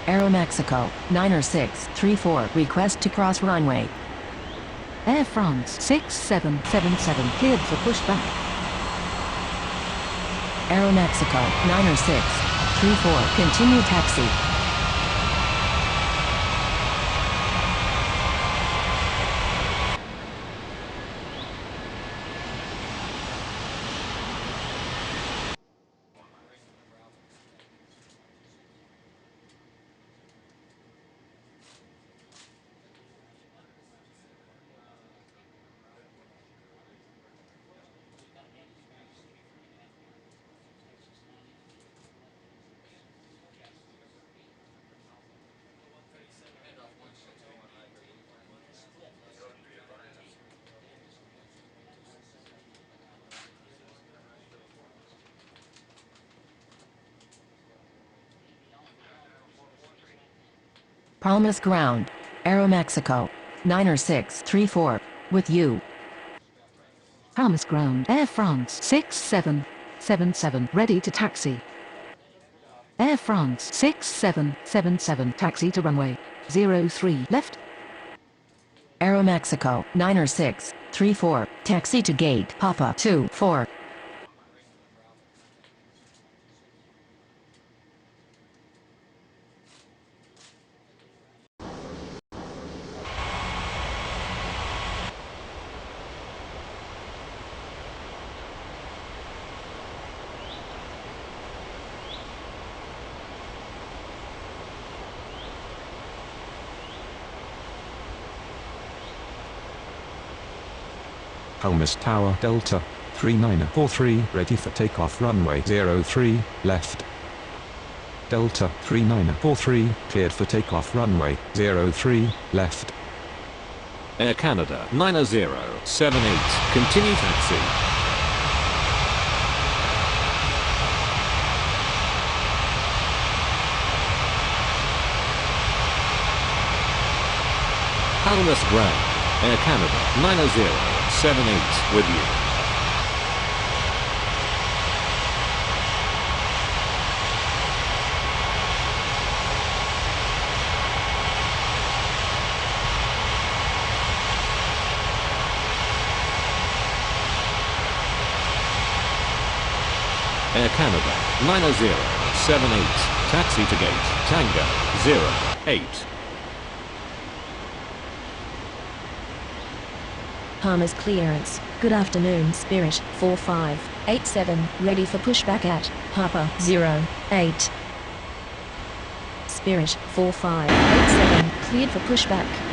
Aeromexico, 90634, request to cross runway. Air France 6777 cleared for pushback. Aeromexico, 90634, continue taxi. Palmas ground. Aeromexico, 90634, with you. Palmas ground. Air France 6777 ready to taxi. Air France 6777 taxi to runway 03 left. Aeromexico, 90634, taxi to gate Papa 24. Palmas Tower Delta 3943 ready for takeoff runway 03 left. Delta 3943 cleared for takeoff runway 03 left. Air Canada 9078 continue taxi. Palmas ground. Air Canada 9078 with you. Air Canada 9078 taxi to gate Tango 08. Palmas clearance. Good afternoon, Spirit 4587, ready for pushback at Papa 08. Spirit 4587, cleared for pushback.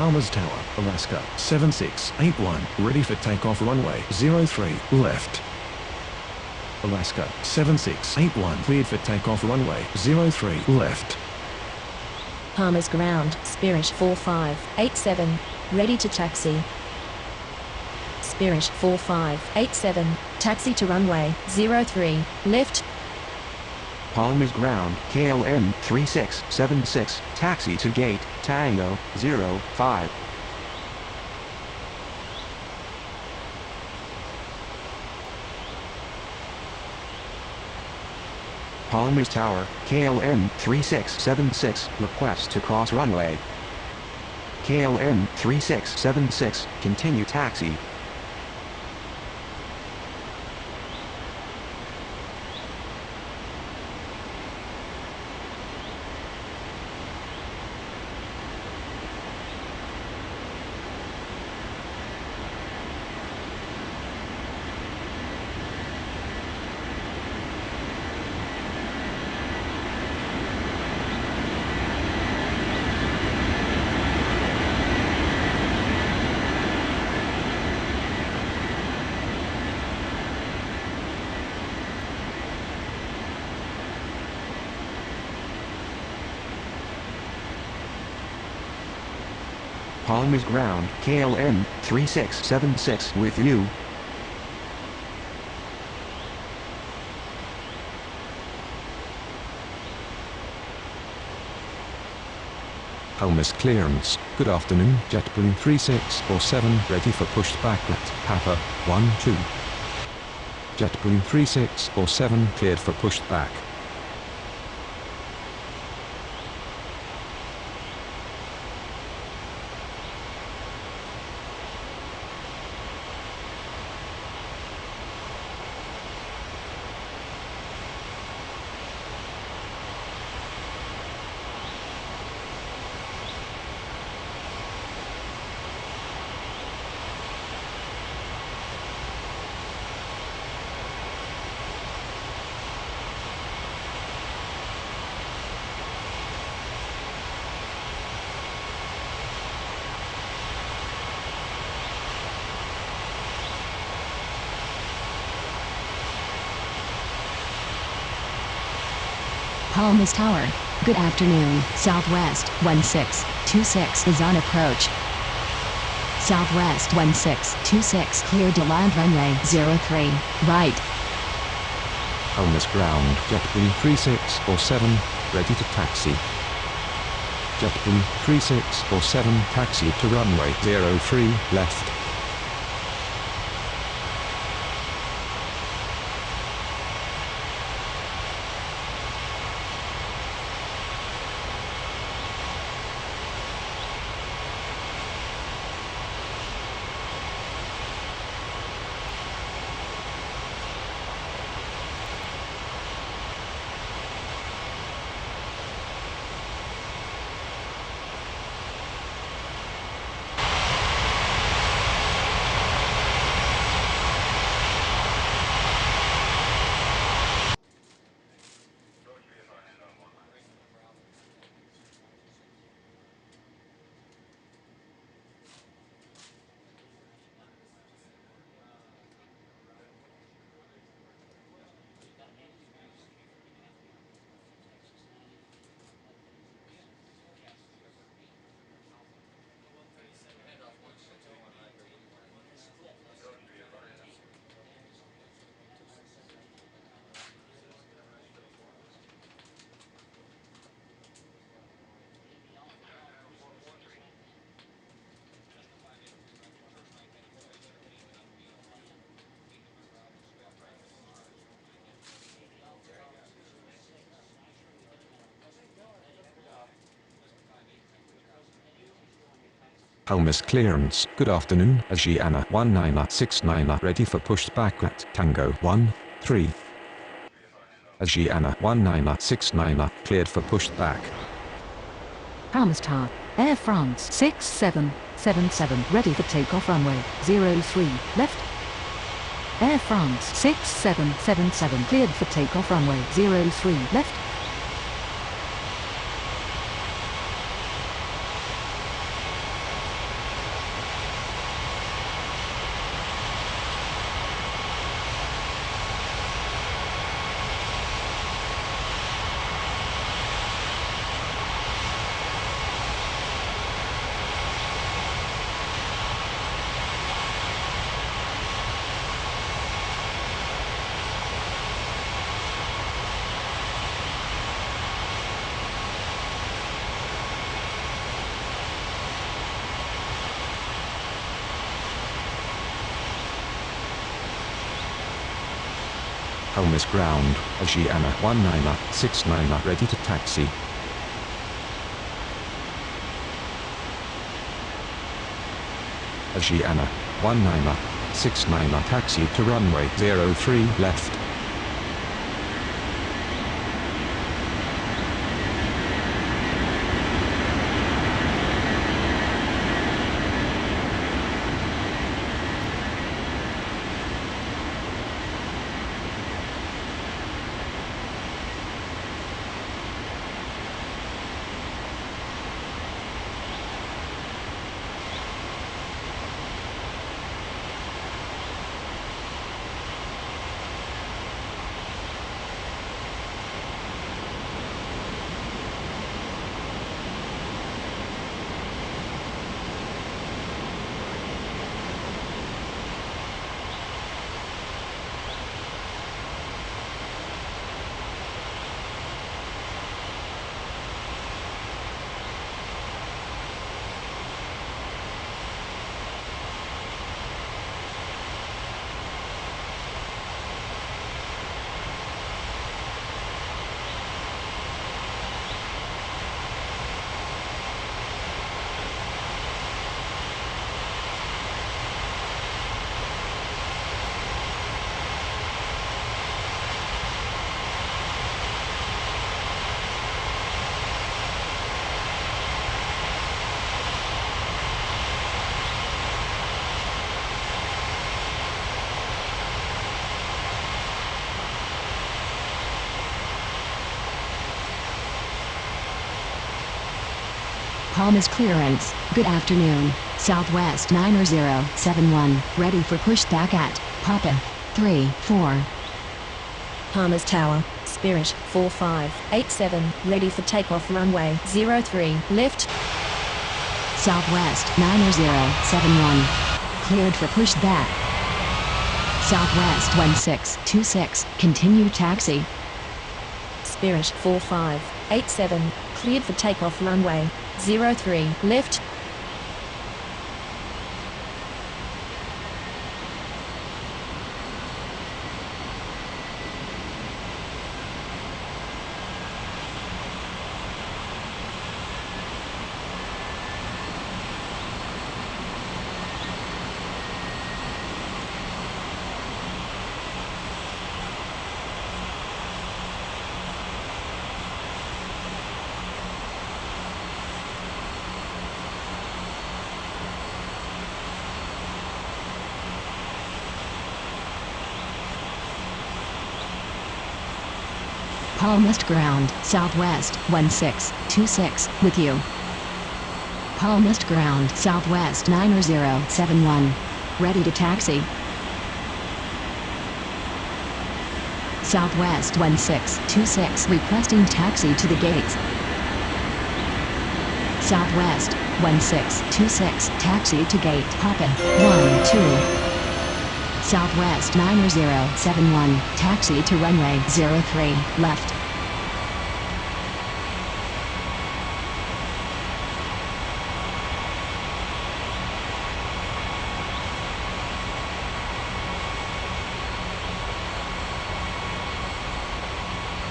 Palmas Tower, Alaska 7681 ready for takeoff runway 03 left. Alaska 7681 cleared for takeoff runway 03 left. Palmas ground. Spirit 4587, ready to taxi. Spirit 4587, taxi to runway 03 left. Palmas ground, KLM 3676, taxi to gate, Tango 05. Palmas Tower, KLM 3676, request to cross runway. KLM 3676, continue taxi. Palmas ground, KLM 3676 with you. Palmas clearance, good afternoon, JetBlue 3647 ready for push back at Papa 12. JetBlue 3647 cleared for push back. Palmas Tower. Good afternoon. Southwest 1626 is on approach. Southwest 1626 clear to land runway 03, right. Palmas ground, JetBlue 3647 ready to taxi. JetBlue 3647 taxi to runway 03 left. Palmas clearance, good afternoon, Asiana 1969 ready for push back at Tango 13. Asiana 1969 cleared for push back. Palmas Tower, Air France 6777 ready for takeoff runway 03 left. Air France 6777 cleared for takeoff runway 03 left. Palmas ground, Asiana 1969 ready to taxi. Asiana 1969 taxi to runway 03 left. Palmas clearance. Good afternoon. Southwest 9071. Ready for pushback at Papa 34. Palmas Tower, Spirit 4587, ready for takeoff runway 03, left. Southwest 9071. Cleared for pushback. Southwest 1626. Continue taxi. Spirit 4587, cleared for takeoff runway 03, left. Palmas ground, Southwest 1626, with you. Palmas ground, Southwest 9071. Ready to taxi. Southwest 1626, requesting taxi to the gates. Southwest 1626, taxi to gate Papa 12. Southwest 9071, taxi to runway 03, left.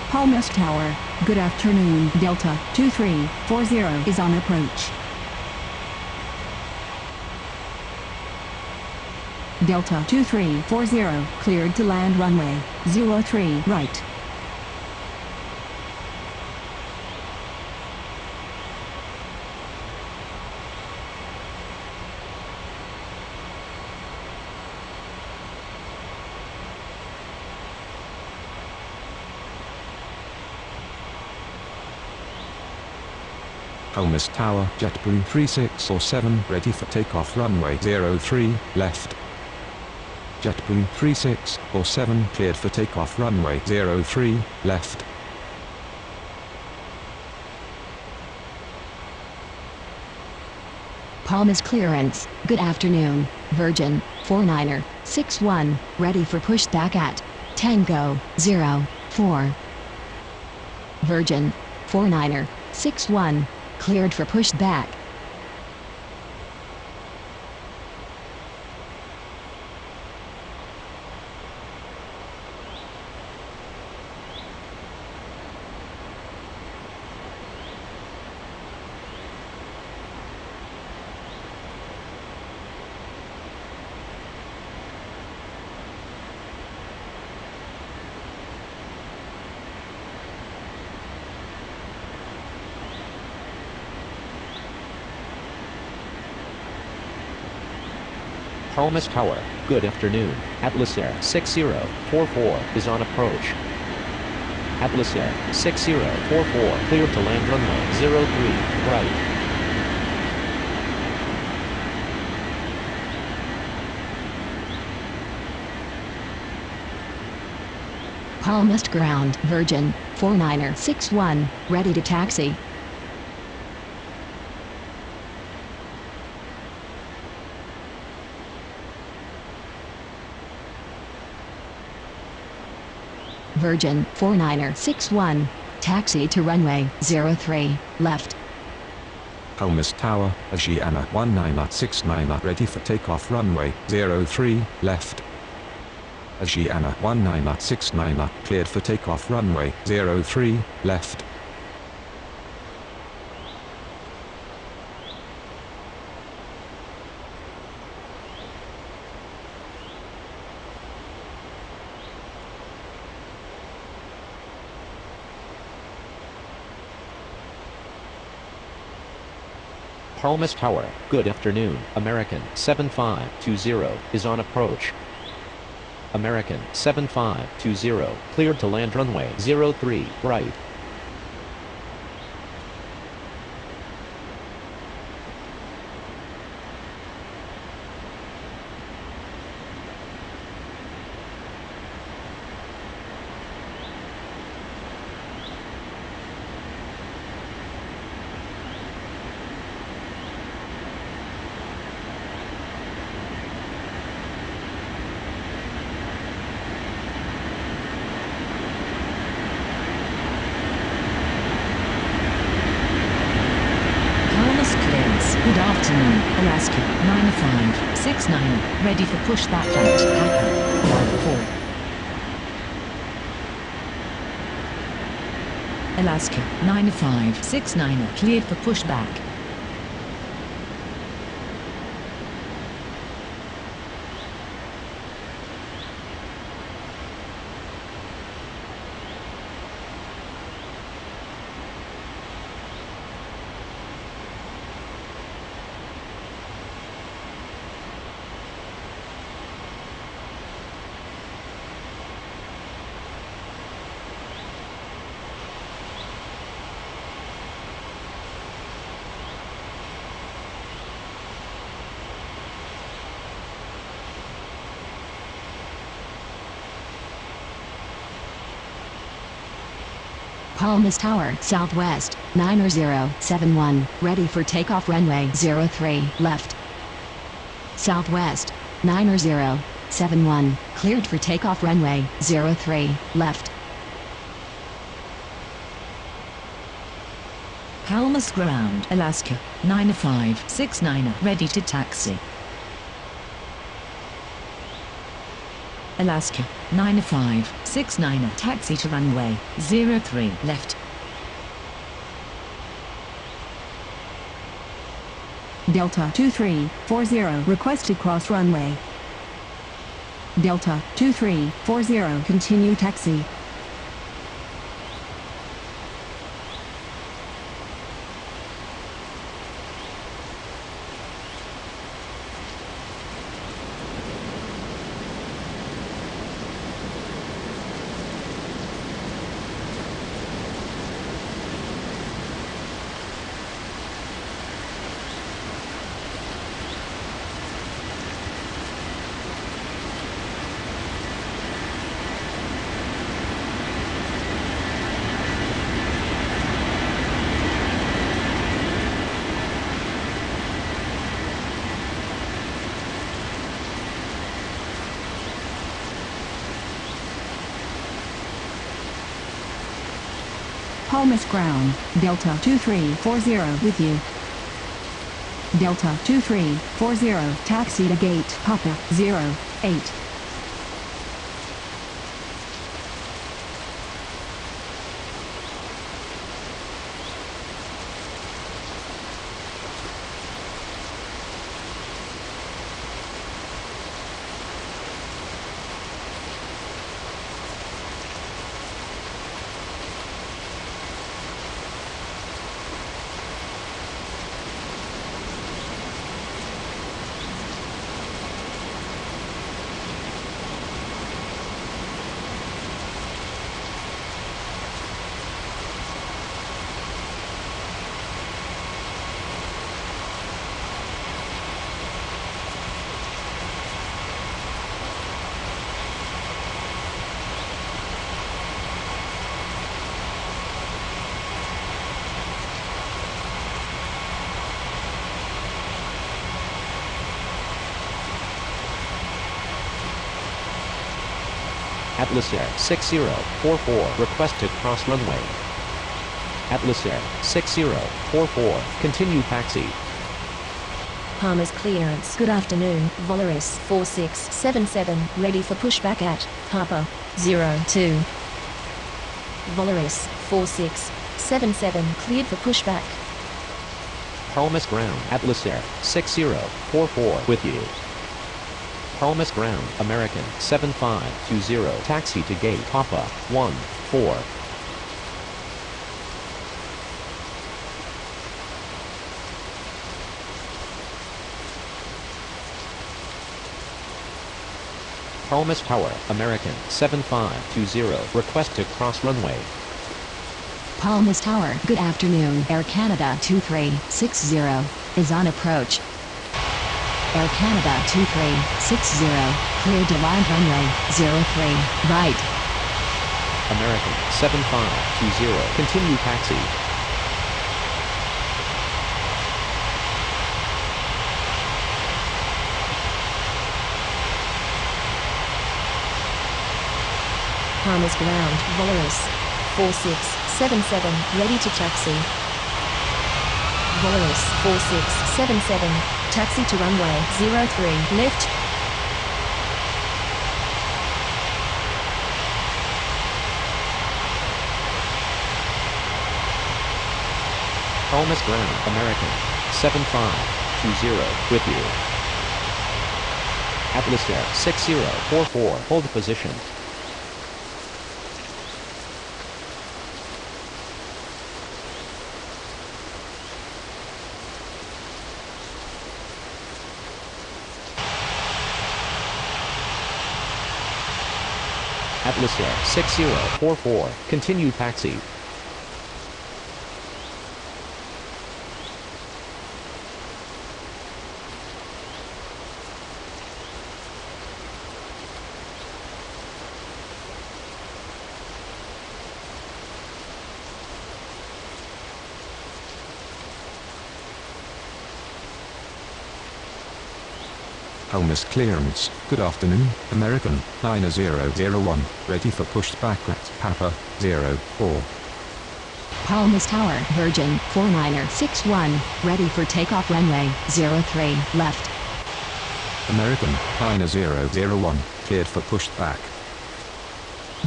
Palmas Tower, good afternoon. Delta 2340 is on approach. Delta 2340, cleared to land runway 03 right. Palmas Tower, JetBlue 3647, ready for takeoff runway 03, left. JetBlue 3647, cleared for takeoff runway 03, left. Palmas clearance, good afternoon. Virgin 4961, ready for pushback at Tango 04. Virgin 4961, cleared for pushback. Palmas Tower, good afternoon. Atlas Air 6044 is on approach. Atlas Air 6044, cleared to land runway 03, right. Palmas ground, Virgin 4961, ready to taxi. Virgin 4961, taxi to runway 03, left. Palmas Tower, Asiana 1969, ready for takeoff runway 03, left. Asiana 1969, cleared for takeoff runway 03, left. Palmas Tower, good afternoon. American 7520 is on approach. American 7520, cleared to land runway 03, right. Palmas clearance. Good afternoon. Alaska 9569. Ready for pushback at Papa 14. Alaska 9569. Cleared for pushback. Palmas Tower, Southwest, 9071, ready for takeoff runway 03, left. Southwest, 9071, cleared for takeoff runway 03, left. Palmas ground, Alaska 9569. Ready to taxi. Alaska 9569. Taxi to runway 03, left. Delta 2340 request to cross runway. Delta 2340 continue taxi. Palmas ground, Delta 2340 with you. Delta 2340 taxi to gate Papa 08. Atlas Air 6044, request to cross runway. Atlas Air 6044, continue taxi. Palmas clearance. Good afternoon, Volaris 4677, ready for pushback at Papa 02. Volaris 4677, cleared for pushback. Palmas ground, Atlas Air 6044 with you. Palmas ground, American 7520, taxi to gate Papa 14. Palmas Tower, American 7520, request to cross runway. Palmas Tower, good afternoon. Air Canada 2360 is on approach. Air Canada 2360, cleared to land runway 03, right. American 7520, continue taxi. Palmas ground, Volaris 4677, ready to taxi. Voice 4677, taxi to runway 03 left. Palmas ground, American 7520 with you. Atlas Air 6044, hold position. Atlas Air 6044, continue taxi. Palmas clearance. Good afternoon, American 9001, ready for push back at Papa 04. Palmas Tower, Virgin 4961, ready for takeoff runway 03 left. American 9001, cleared for push back.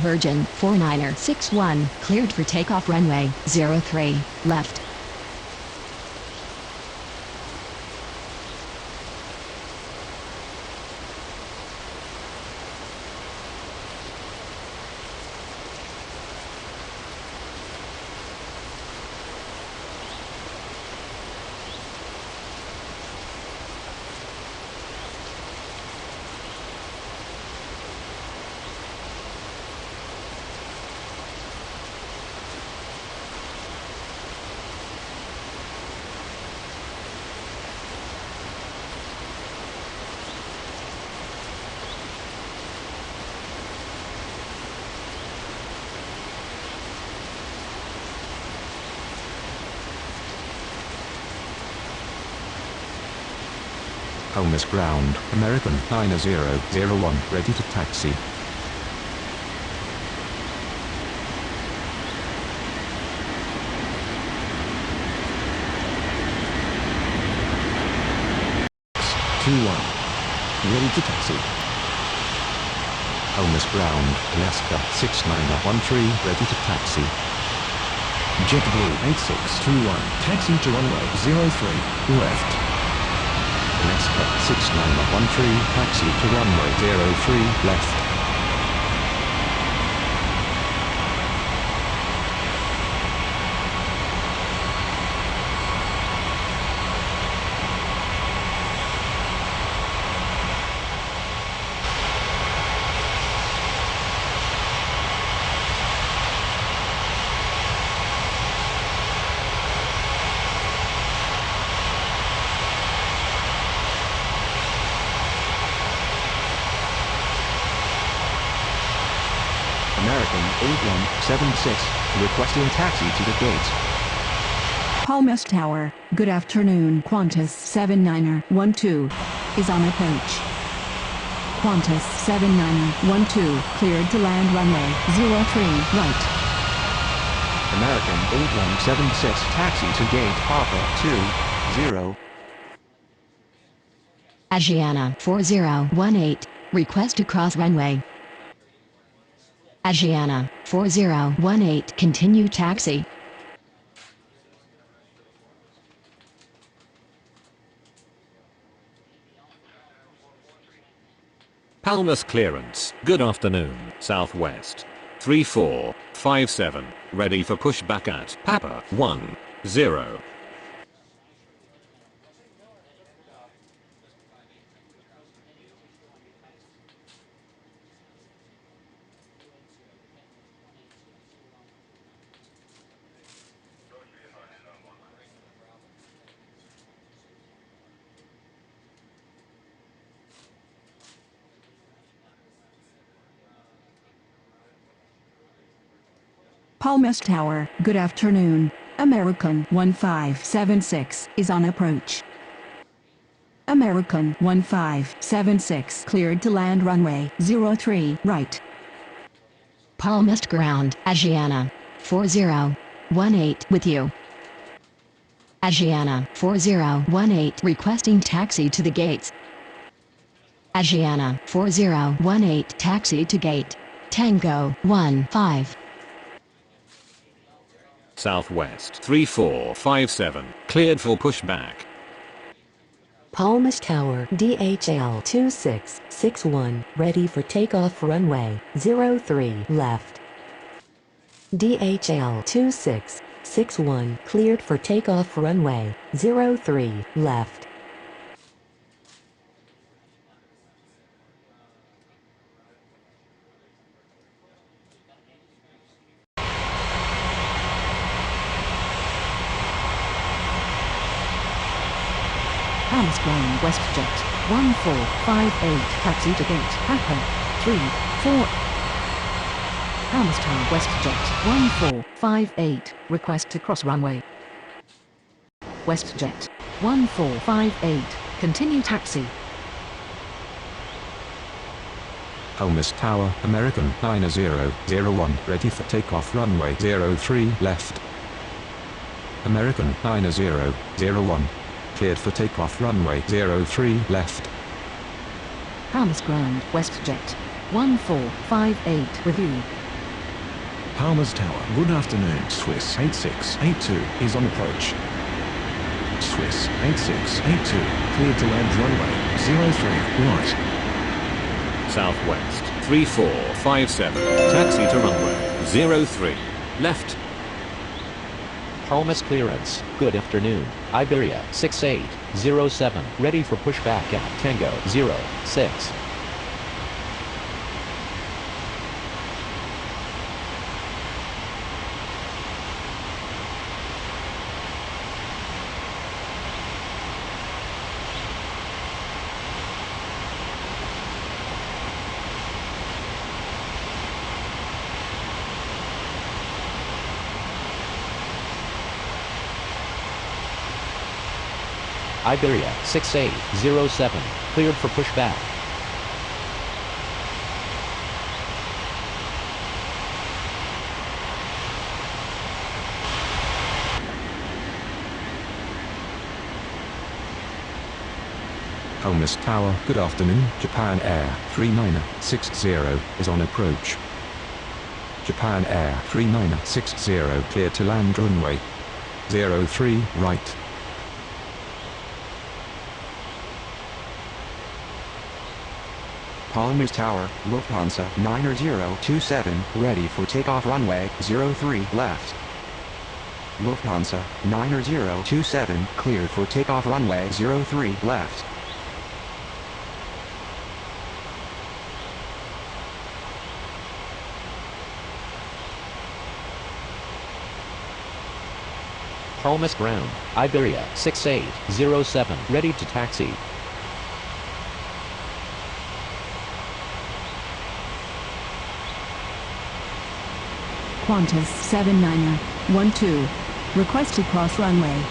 Virgin 4961, cleared for takeoff runway 03 left. Palmas ground, American 9001, ready to taxi. Ready to taxi. Palmas ground, Alaska 6913, ready to taxi. JetBlue 8621, taxi to runway 03 left. Alaska 6913, taxi to runway 03 left. American 8176, requesting taxi to the gate. Palmas Tower, good afternoon. Qantas 7912 is on approach. Qantas 7912, cleared to land runway 03 right. American 8176, taxi to gate Papa 20. Asiana 4018, request to cross runway. Asiana 4018, continue taxi. Palmas clearance. Good afternoon, Southwest 3457, ready for pushback at Papa 10. Palmas Tower, good afternoon. American 1576 is on approach. American 1576, cleared to land runway 03 right. Palmas ground, Asiana 4018 with you. Asiana 4018 requesting taxi to the gates. Asiana 4018 taxi to gate. Tango 15. Southwest 3457, cleared for pushback. Palmas Tower DHL 2661, ready for takeoff runway 03 left. DHL 2661, cleared for takeoff runway 03 left. Palmas Ground WestJet 1458 taxi to gate Papa 34. Palmas Tower WestJet 1458 request to cross runway. WestJet 1458 continue taxi. Palmas Tower, American 9001, ready for takeoff runway 03 left. American 9001, cleared for takeoff runway 03 left. Palmas Ground WestJet 1458 review. Palmas Tower, good afternoon. Swiss 8682 is on approach. Swiss 8682, cleared to land runway 03 right. Southwest 3457, taxi to runway 03 left. Palmas clearance, good afternoon. Iberia 6807, ready for pushback at Tango 06. Iberia 6807, cleared for pushback. Palmas Tower, good afternoon. Japan Air 3960 is on approach. Japan Air 3960, cleared to land runway 03 right. Palmas Tower, Lufthansa 9027, ready for takeoff runway 03 left. Lufthansa 9027, cleared for takeoff runway 03 left. Palmas Ground, Iberia 6807, ready to taxi. Qantas 7912, request to cross runway.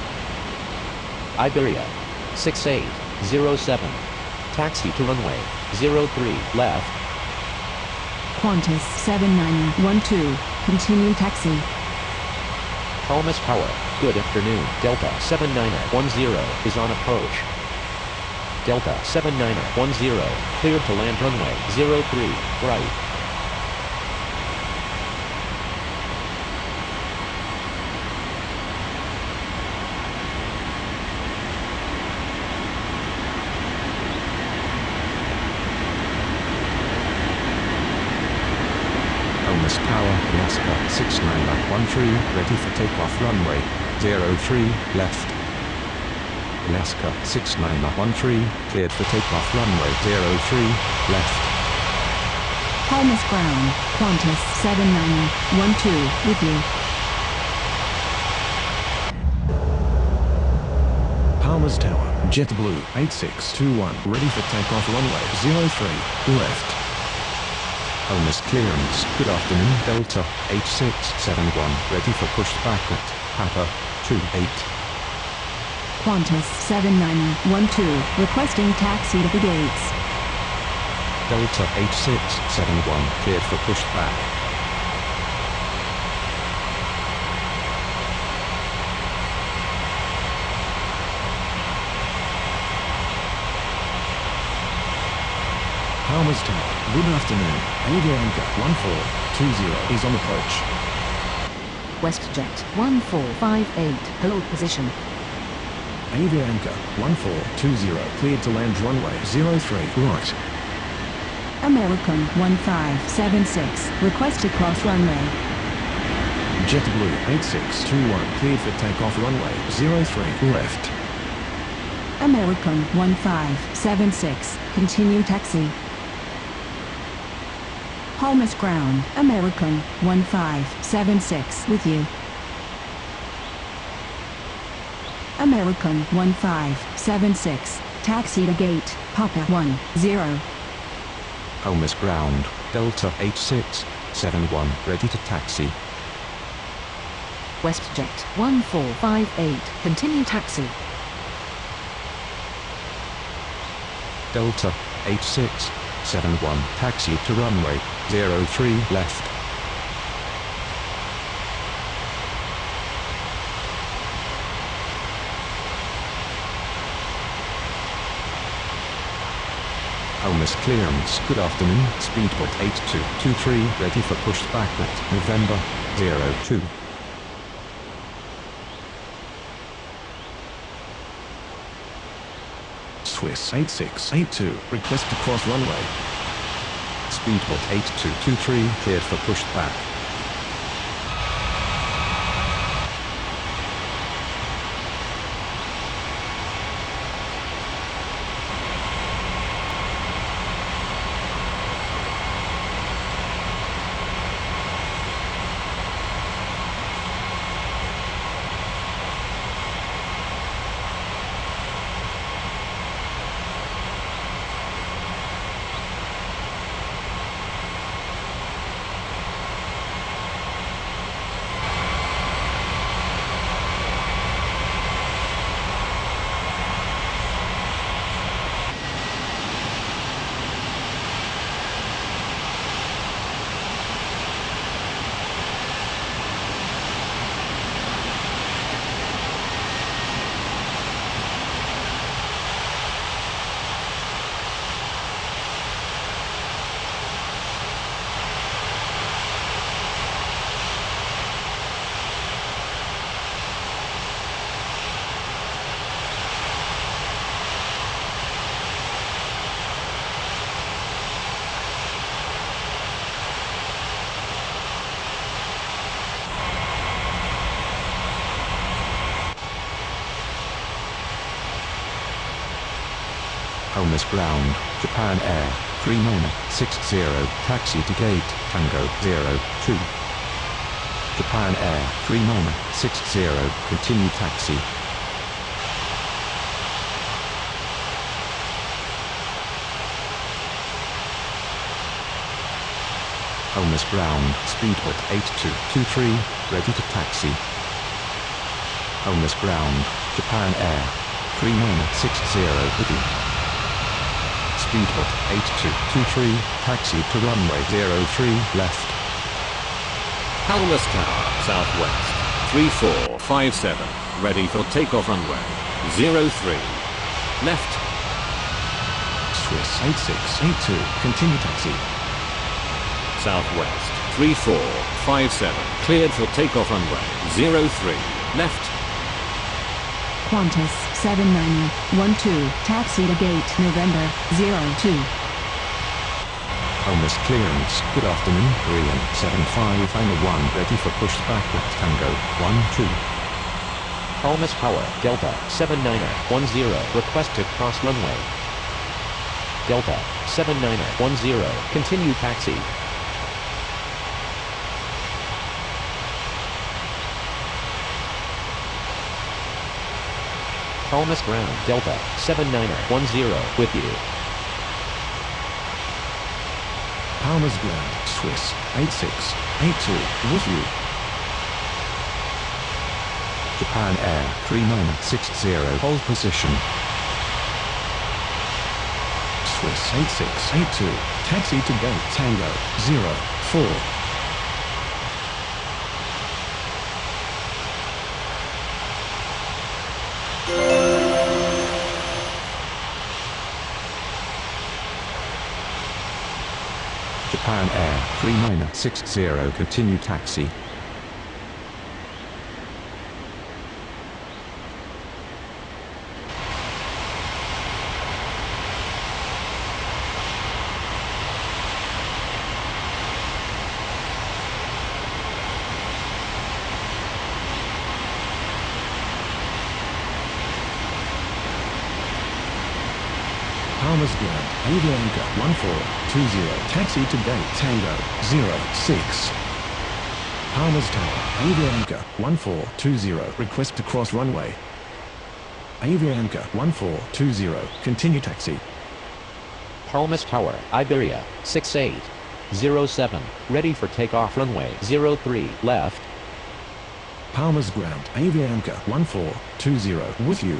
Iberia 6807, taxi to runway 03 left. Qantas 7912, continue taxi. Palmas Tower, good afternoon. Delta 7910 is on approach. Delta 7910, cleared to land runway 03 right. Palmas Tower, Alaska 6913, ready for takeoff runway 03 left. Alaska 6913, cleared for takeoff runway 03 left. Palmas Ground, Qantas 7912, with you. Palmas Tower, JetBlue 8621, ready for takeoff runway 03 left. Palmas clearance, good afternoon. Delta 8671, ready for pushback at Papa 28. Qantas 7912, requesting taxi to the gates. Delta 8671, cleared for pushback. Palmas Tower, good afternoon. Avianca 1420 is on approach. WestJet 1458, hold position. Avianca 1420 cleared to land runway 03 right. American 1576, request to cross runway. JetBlue 8621 cleared for takeoff runway 03 left. American 1576, continue taxi. Palmas ground, American 1576 with you. American 1576, taxi to gate, Papa 10. Palmas ground, Delta 8671, ready to taxi. WestJet 1458, continue taxi. Delta 8671, taxi to runway 03 left. Palmas clearance, good afternoon, speedboat 8223, ready for push back at November 02. Swiss 8682, request to cross runway. Speedboat 8223, cleared for push back. Palmas ground, Japan Air, 3960, taxi to gate, Tango 02. Japan Air, 3960, continue taxi. Palmas ground, speedboat 8223, ready to taxi. Palmas ground, Japan Air, 3960 with you. Speedboat 8223, taxi to runway 03 left. Palmas Tower, southwest, 3457, ready for takeoff runway 03. Left. Swiss 8682, continue taxi. Southwest, 3457, cleared for takeoff runway 03. Left. Qantas 7912, taxi to gate, November 02. Palmas clearance, good afternoon, Korean 75 final 1, ready for push back at Tango 12. Palmas Tower, Delta 7910, request to cross runway. Delta 7910, continue taxi. Palmas ground, Delta 7910, with you. Palmas ground, Swiss 8682, with you. Japan Air 3960, hold position. Swiss 8682, taxi to gate, Tango 04. Japan Air 3960 continue taxi. Palmas Ground, Avianca 1420, taxi to gate Tango 06. Palmas Tower, Avianca 1420, request to cross runway. Avianca 1420, continue taxi. Palmas Tower, Iberia, 6807, ready for takeoff runway 03 left. Palmas Ground, Avianca 1420, with you.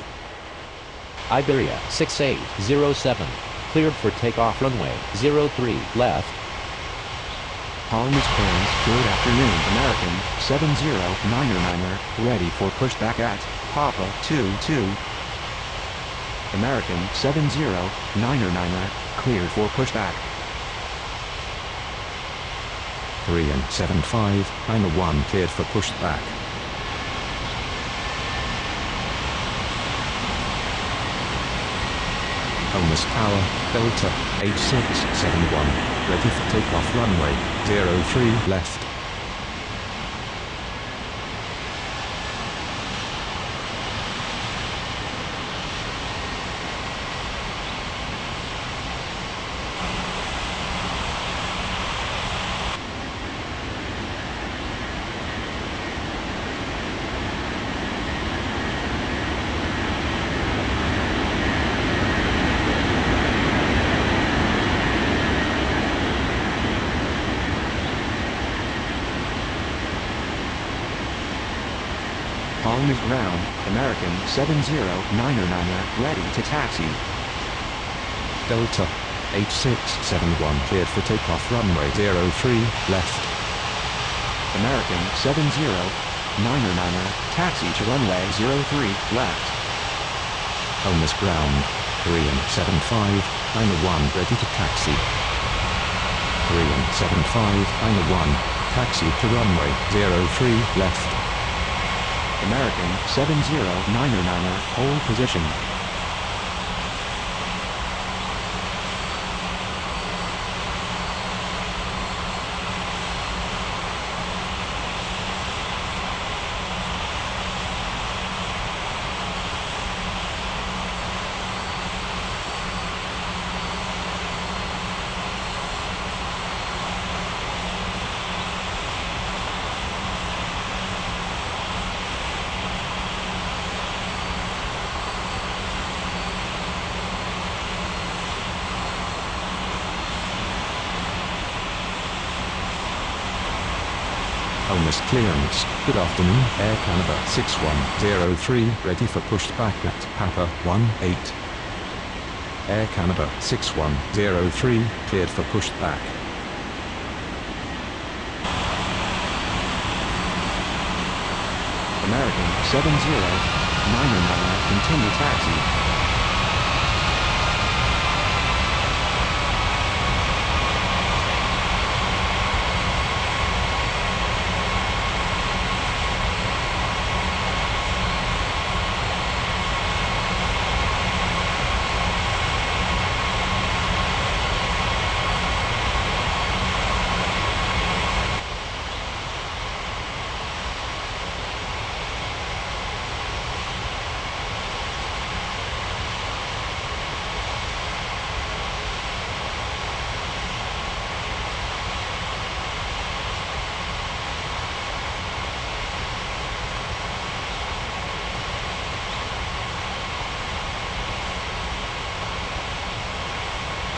Iberia, 6807, cleared for takeoff runway 03 left. Palmas Ground, good afternoon, American 7099er, ready for pushback at Papa 22. American 7099er, cleared for pushback. 3 and 75, I'm a 1 cleared for pushback. Palmas Tower, Delta 8671, ready for takeoff runway 03 left. Palmas Ground, American 7099er, ready to taxi. Delta 8671, cleared for takeoff runway 03 left. American 7099er, taxi to runway 03 left. Palmas Ground, 3 and 75, I'm a 1 ready to taxi. 3 and 75, I'm a 1, taxi to runway 03 left. American 7099er, hold position. Palmas clearance, good afternoon, Air Canada 6103, ready for pushback at Papa 18. Air Canada 6103, cleared for pushback. American 7099er, continue taxi.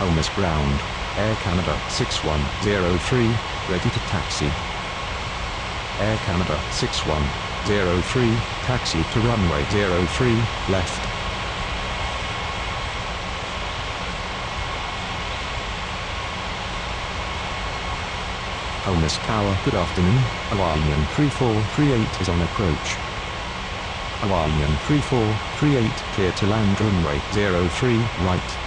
Palmas Ground, Air Canada 6103, ready to taxi. Air Canada 6103, taxi to runway 03 left. Palmas Tower, good afternoon, Hawaiian 3438 is on approach. Hawaiian 3438, clear to land runway 03 right.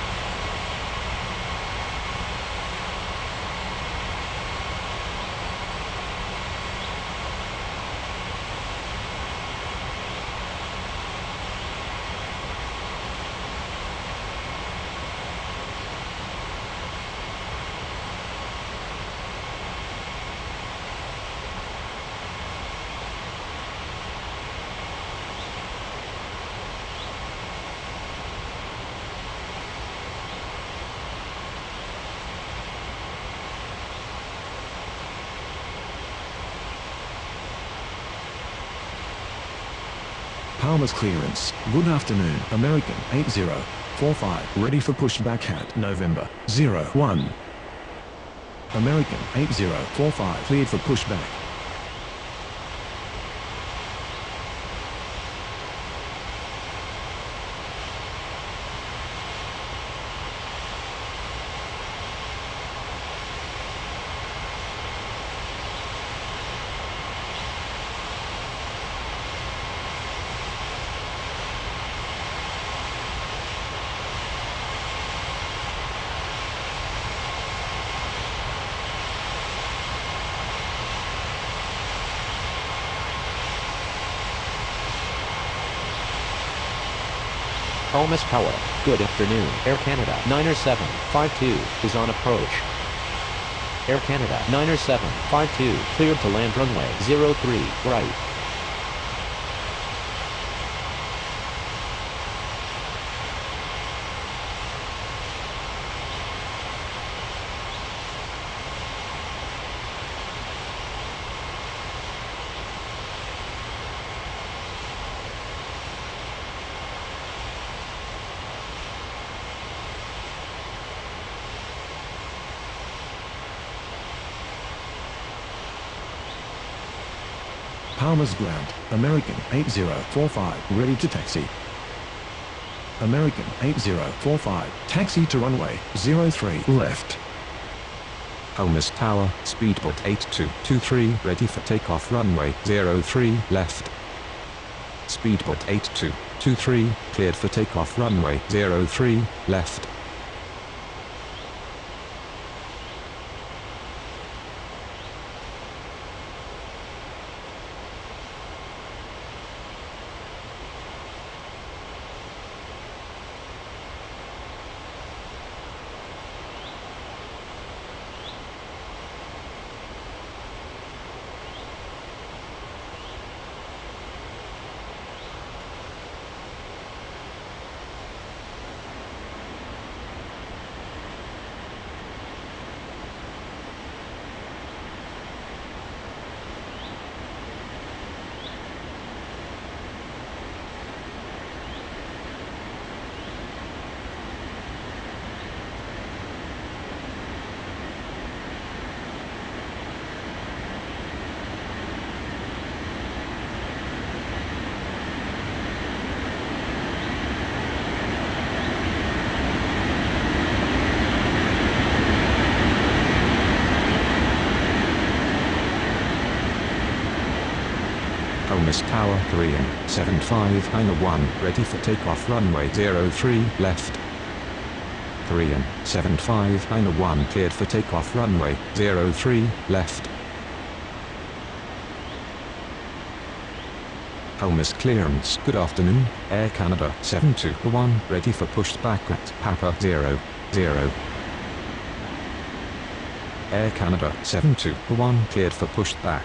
Palmas clearance. Good afternoon. American 8045. Ready for pushback at November 01. American 8045. Cleared for pushback. Palmas Tower, good afternoon. Air Canada 90752 is on approach. Air Canada 90752 cleared to land runway 03 right. Palmas ground. American 8045. Ready to taxi. American 8045. Taxi to runway 03 left. Palmas Tower, speedboat 8223. Ready for takeoff runway 03 left. Speedboat 8223. Cleared for takeoff runway 03 left. Palmas Tower, Korean 7591. Ready for takeoff runway 03 left. Korean 7591. Cleared for takeoff runway 03 left. Palmas clearance. Good afternoon. Air Canada 721. Ready for pushback at Papa 00. Air Canada 721. Cleared for pushback.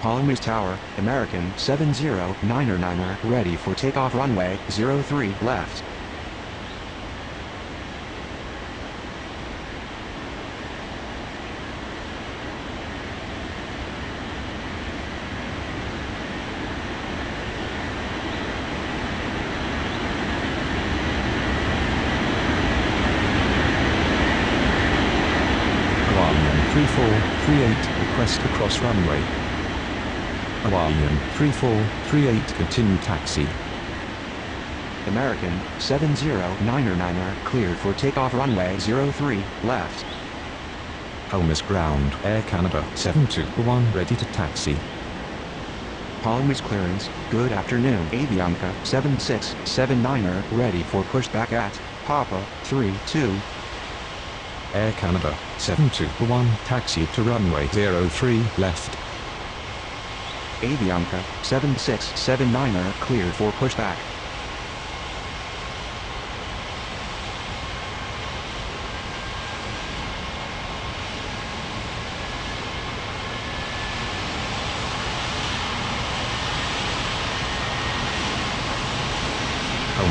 Palmas Tower, American 709er, ready for takeoff runway 03 left. Hawaiian 3438. Request to cross runway. Hawaiian 3438. Continue taxi. American 709er cleared for takeoff runway 03 left. Palmas ground. Air Canada 721. Ready to taxi. Palmas clearance. Good afternoon. Avianca 7679er ready for pushback at Papa 32. Air Canada 721. Taxi to runway 03 left. Avianca 7679er cleared for pushback.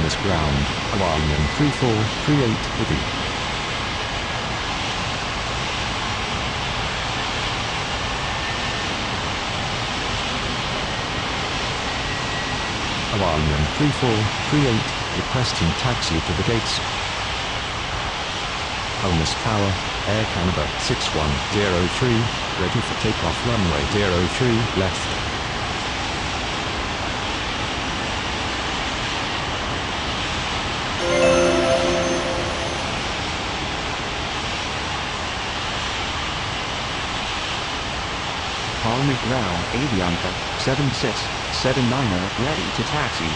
Palmas ground, Hawaiian 3438 with E. Hawaiian 3438, requesting taxi to the gates. Palmas Tower, Air Canada 6103, ready for takeoff runway 03 left. Palmas ground, Avianca 7679er, ready to taxi.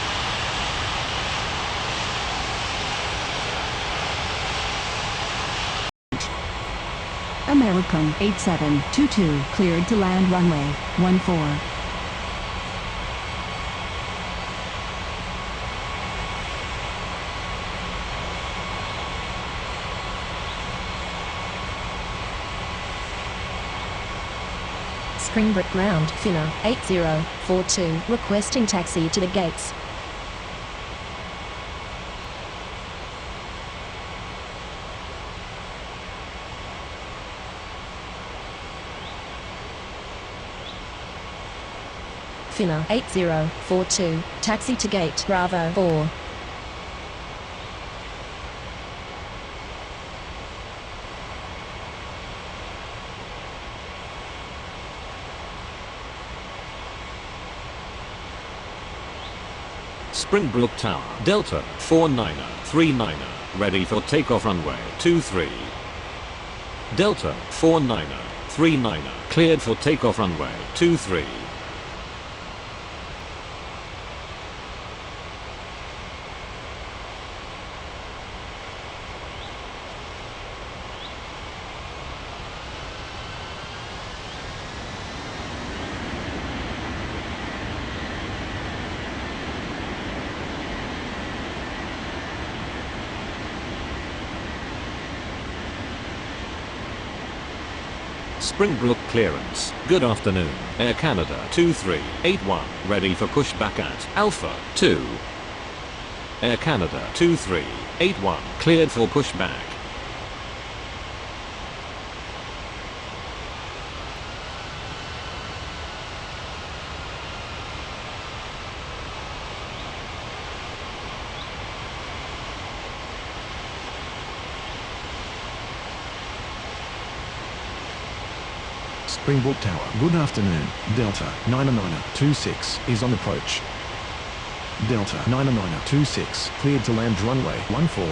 American 8722, cleared to land runway 14. Springbrook ground, Finna 8042, requesting taxi to the gates. Finna 8042, taxi to gate Bravo 4. Springbrook Tower, Delta 49er, 39er, ready for takeoff runway 23. Delta 49er, 39er, cleared for takeoff runway 23. Springbrook clearance. Good afternoon. Air Canada 2381, ready for pushback at Alpha 2. Air Canada 2381, cleared for pushback. Springbrook Tower, good afternoon. Delta 9926 is on approach. Delta 9926, cleared to land runway 14.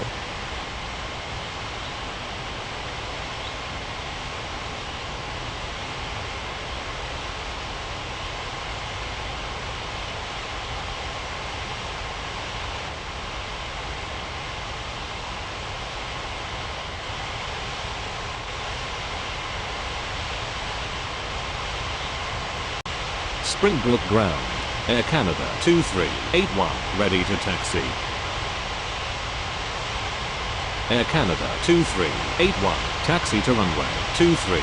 Springbrook ground. Air Canada 2381, ready to taxi. Air Canada 2381, taxi to runway 23.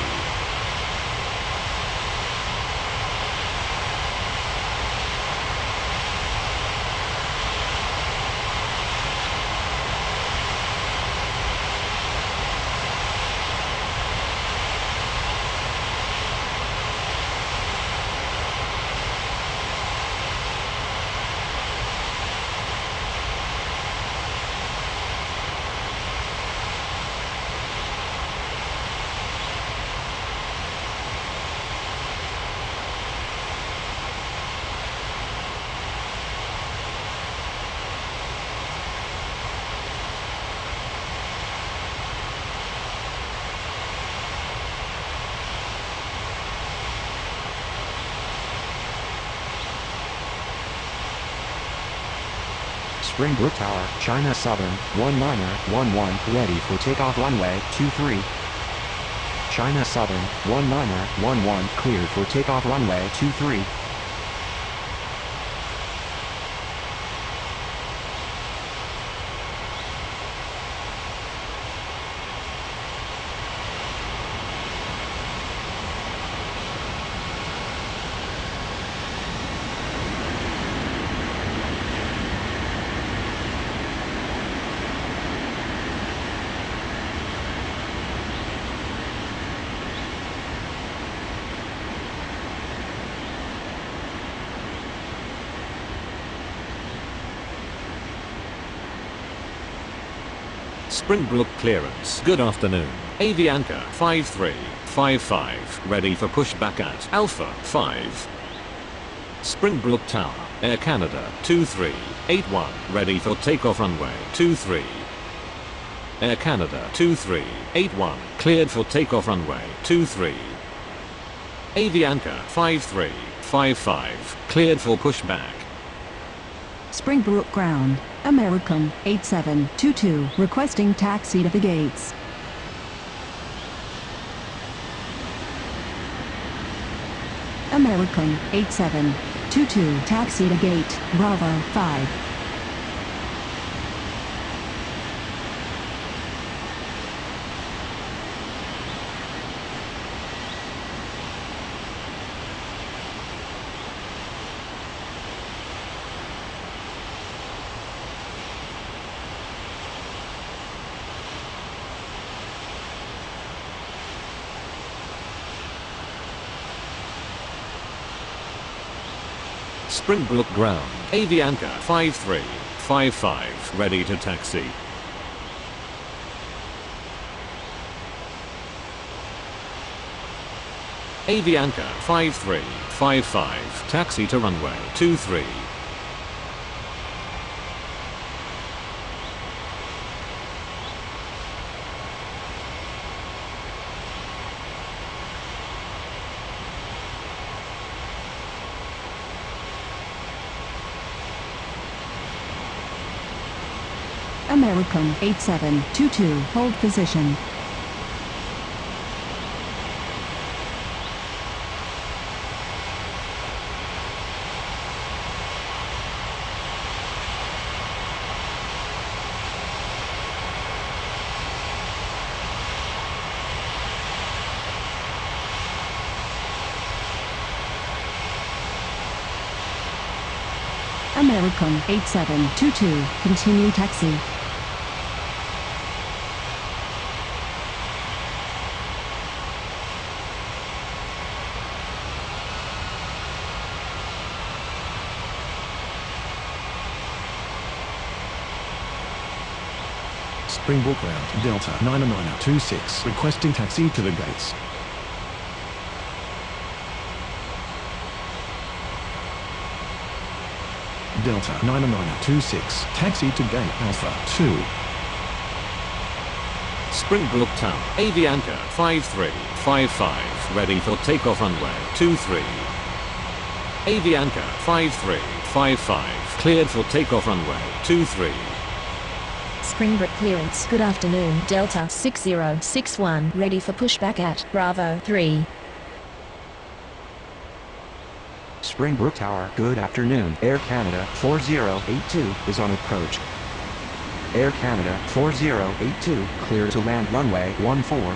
Springbrook Tower, China Southern, 19er11, ready for takeoff runway 23. China Southern, 19er11, cleared for takeoff runway 23. Springbrook clearance. Good afternoon. Avianca 5355, ready for pushback at Alpha 5. Springbrook Tower, Air Canada 2381, ready for takeoff runway 23. Air Canada 2381, cleared for takeoff runway 23. Avianca 5355, cleared for pushback. Springbrook Ground, American 8722, requesting taxi to the gates. American 8722, taxi to gate, Bravo 5. Springbrook Ground, Avianca 5355, ready to taxi. Avianca 5355, taxi to runway 23. American 8722, hold position. American 8722, continue taxi. Springbrook Ground, Delta 99026, requesting taxi to the gates. Delta 99026, taxi to gate Alpha 2. Springbrook Tower, Avianca 5355, ready for takeoff runway 23. Avianca 5355, cleared for takeoff runway 23. Springbrook clearance. Good afternoon. Delta 6061, ready for pushback at Bravo 3. Springbrook Tower, good afternoon. Air Canada 4082 is on approach. Air Canada 4082, clear to land runway 14.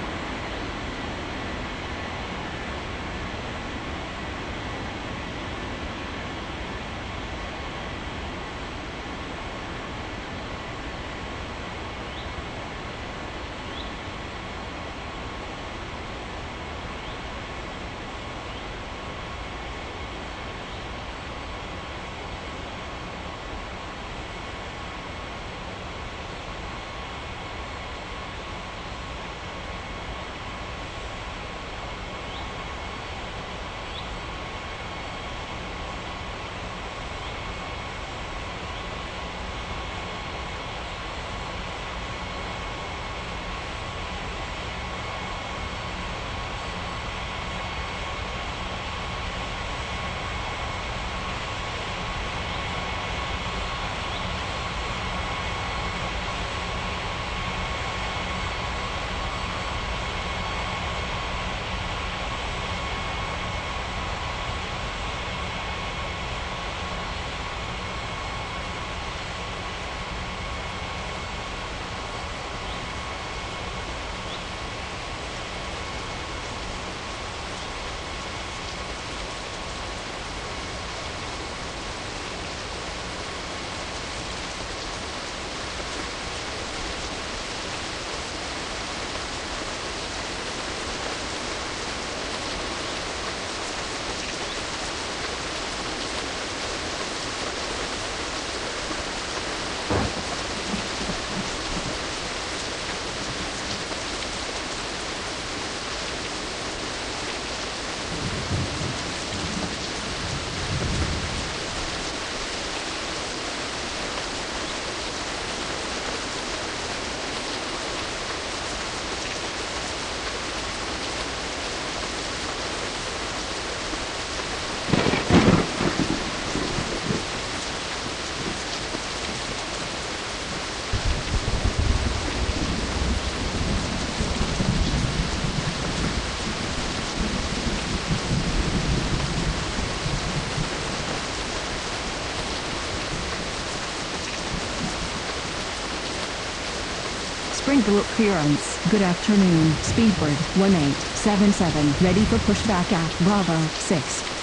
Springbrook clearance. Good afternoon. Speedbird 1877. Ready for pushback at Bravo 6.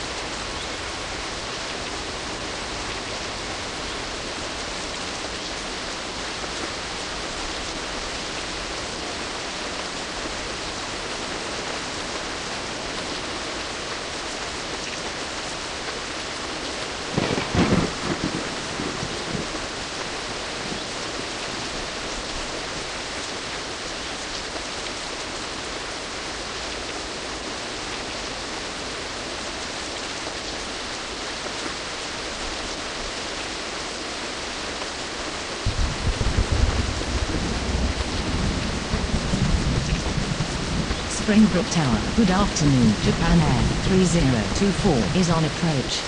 Springbrook Tower. Good afternoon. Japan Air 3024 is on approach.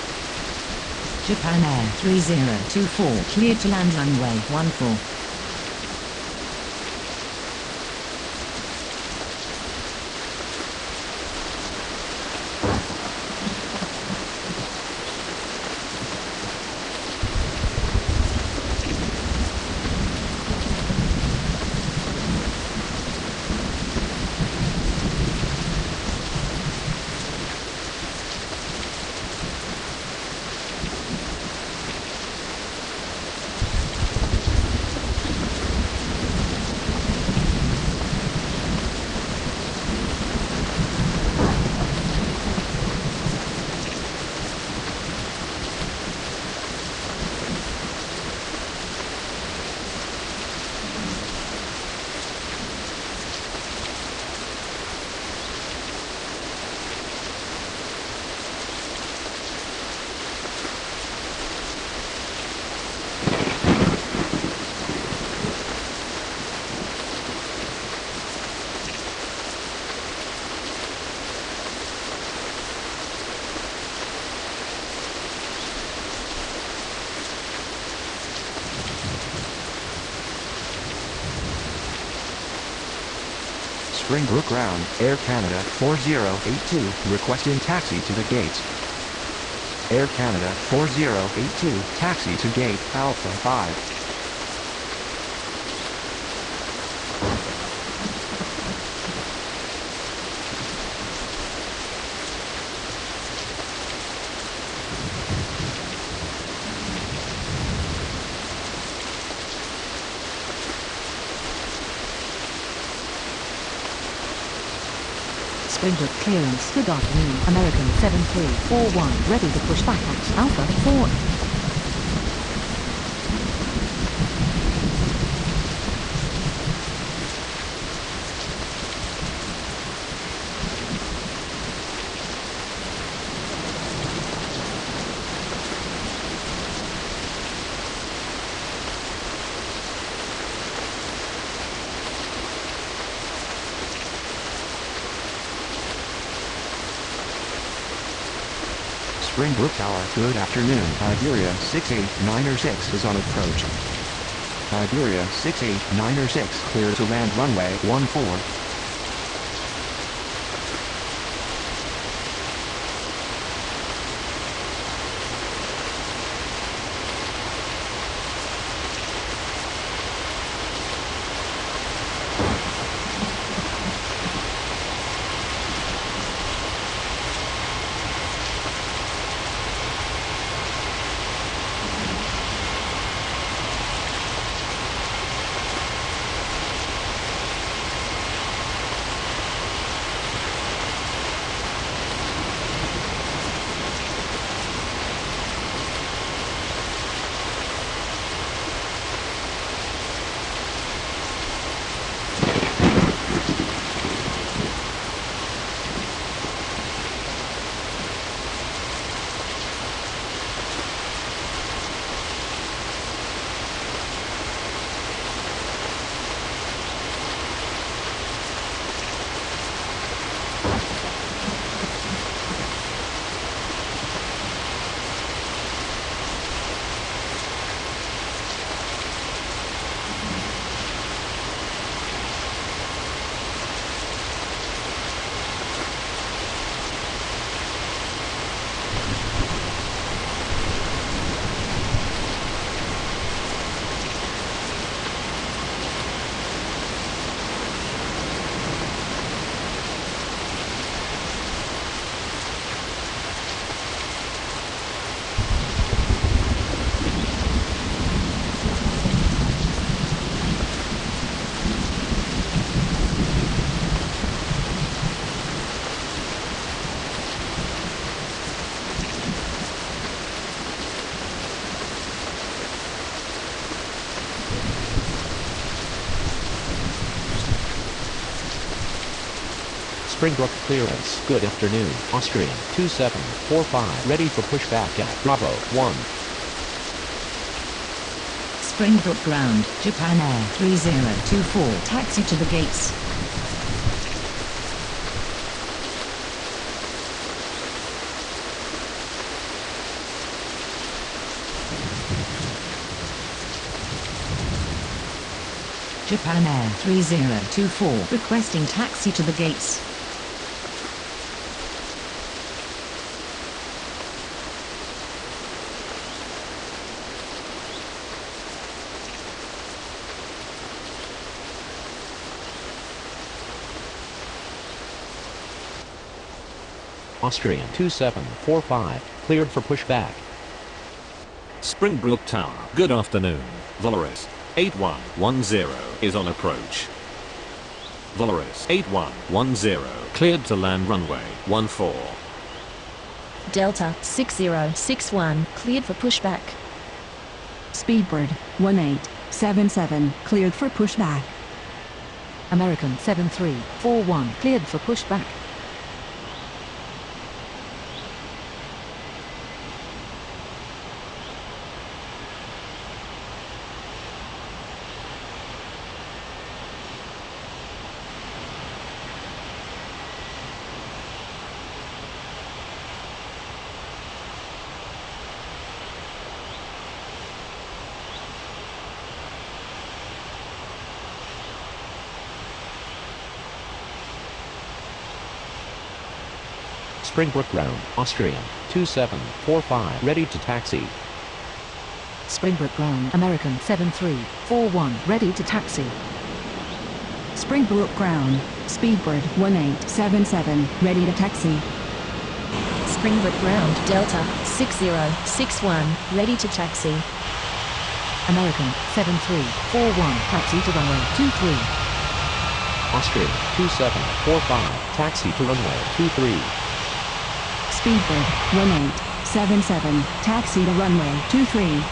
Japan Air 3024 cleared to land runway 14. Springbrook ground, Air Canada 4082, requesting taxi to the gates. Air Canada 4082, taxi to gate Alpha 5. Springbrook clearance. Good afternoon. American 7341 ready to push back at Alpha 4. Springbrook Tower, good afternoon. Iberia 68906 is on approach. Iberia 68906 clear to land runway 14. Springbrook clearance. Good afternoon. Austrian 2745 ready for pushback at Bravo 1. Springbrook ground, Japan Air 3024 taxi to the gates. Japan Air 3024 requesting taxi to the gates. Austrian 2745 cleared for pushback. Springbrook Tower, good afternoon. Volaris 8110 is on approach. Volaris 8110 cleared to land runway 14. Delta 6061 cleared for pushback. Speedbird 1877 cleared for pushback. American 7341 cleared for pushback. Springbrook ground, Austrian 2745 ready to taxi. Springbrook ground, American 7341 ready to taxi. Springbrook ground, Speedbird 1877 ready to taxi. Springbrook ground, Delta 6061 ready to taxi. American 7341 taxi to runway 23. Austrian 2745 taxi to runway 23. Speedbird 1877 taxi to runway 23.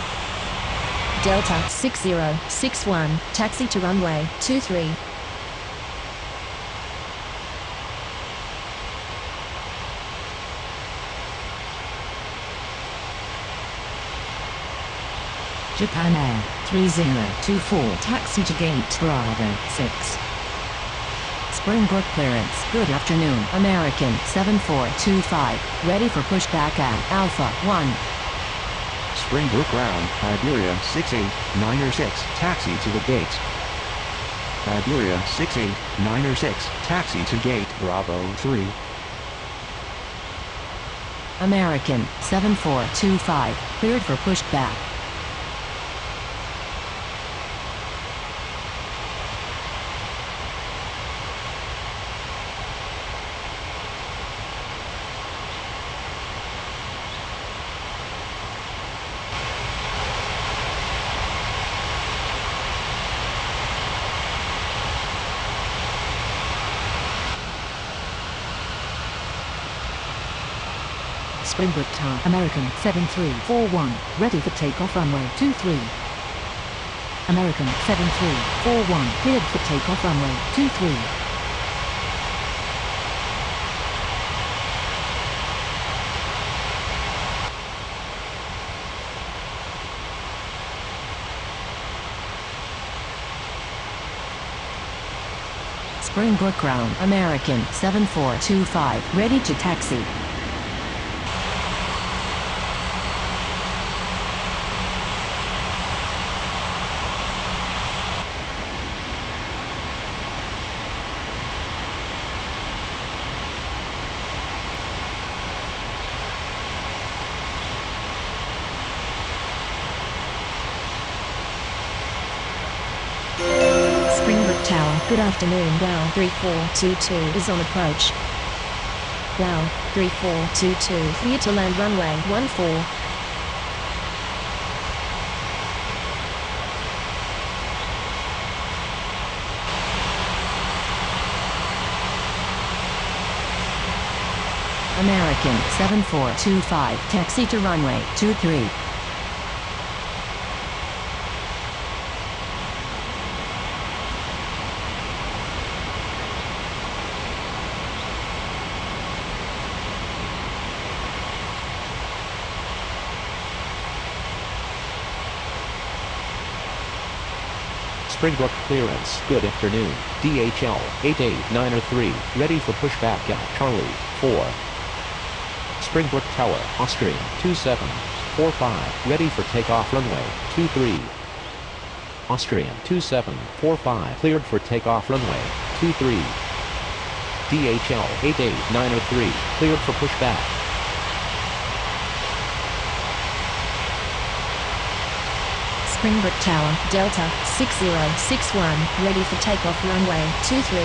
Delta 6061 taxi to runway 23. Japan Air 3024 taxi to gate Bravo 6. Springbrook clearance. Good afternoon. American 7425 ready for pushback at Alpha 1. Springbrook ground, Iberia 68906 taxi to the gates. Iberia 68906 taxi to gate Bravo 3. American 7425 cleared for pushback. Springbrook Tower, American 7341 ready for takeoff runway 23. American 7341 cleared for takeoff runway 23. Springbrook ground, American 7425 ready to taxi. Springbrook Tower, good afternoon. Wow 3422 is on approach. Wow 3422 clear to land runway 14. American 7425 taxi to runway 23. Springbrook clearance. Good afternoon. DHL 88903, ready for pushback at Charlie 4. Springbrook Tower, Austrian 2745, ready for takeoff runway 23. Austrian 2745, cleared for takeoff runway 23. DHL 88903, cleared for pushback. Springbrook Tower, Delta 6061, ready for takeoff runway 23.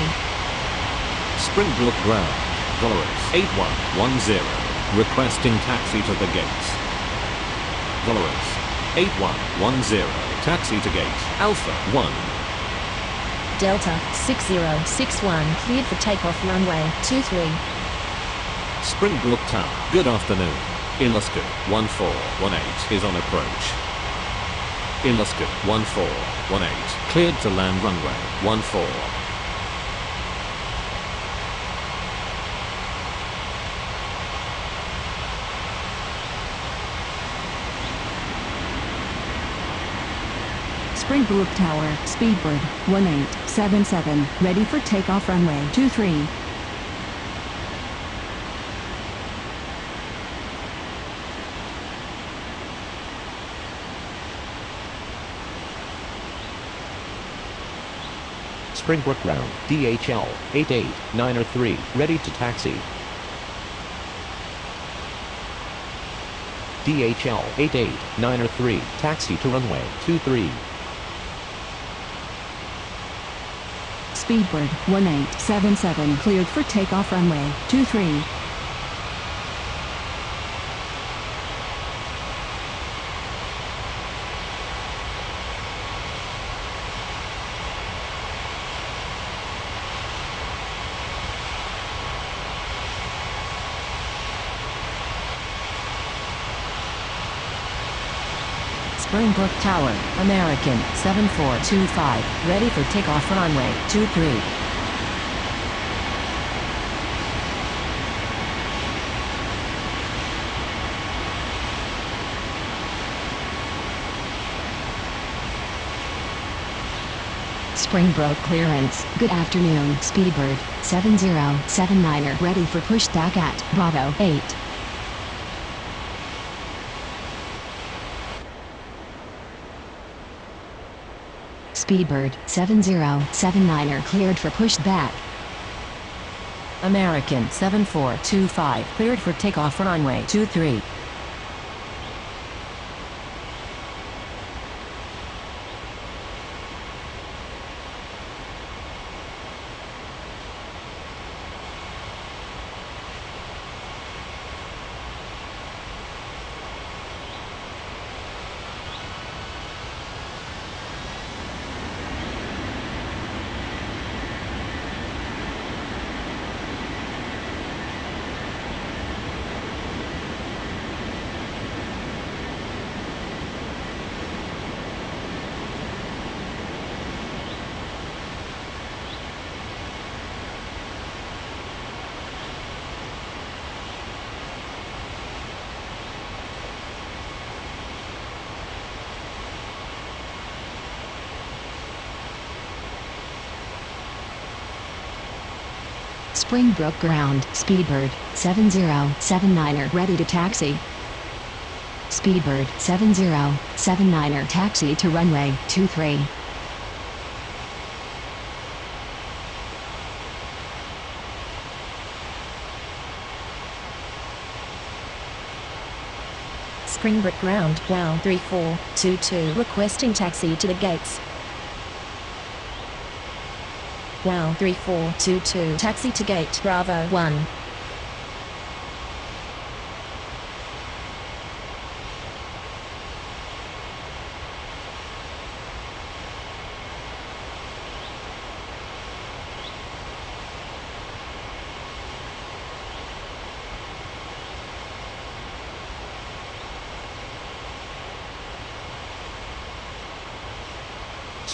Springbrook Ground, Dolores 8110, requesting taxi to the gates. Dolores 8110, taxi to gate Alpha 1. Delta 6061, cleared for takeoff runway 23. Springbrook Tower, good afternoon. Ilusco 1418 is on approach. Ilusco 1418, cleared to land runway 14. Springbrook Tower, Speedbird 1877, ready for takeoff runway 23. Springbrook Ground, DHL 88903, ready to taxi. DHL 88903, taxi to runway 23. Speedbird 1877, cleared for takeoff runway 23. Springbrook Tower, American 7425, ready for takeoff runway 23. Springbrook clearance. Good afternoon. Speedbird 7079er, ready for pushback at Bravo 8. Speedbird 7079er, cleared for pushback. American 7425, cleared for takeoff runway 23. Springbrook ground. Speedbird 7079er, ready to taxi. Speedbird 7079er, taxi to runway 23. Springbrook ground, wow 3422, requesting taxi to the gates. Wow 3422, taxi to gate Bravo 1.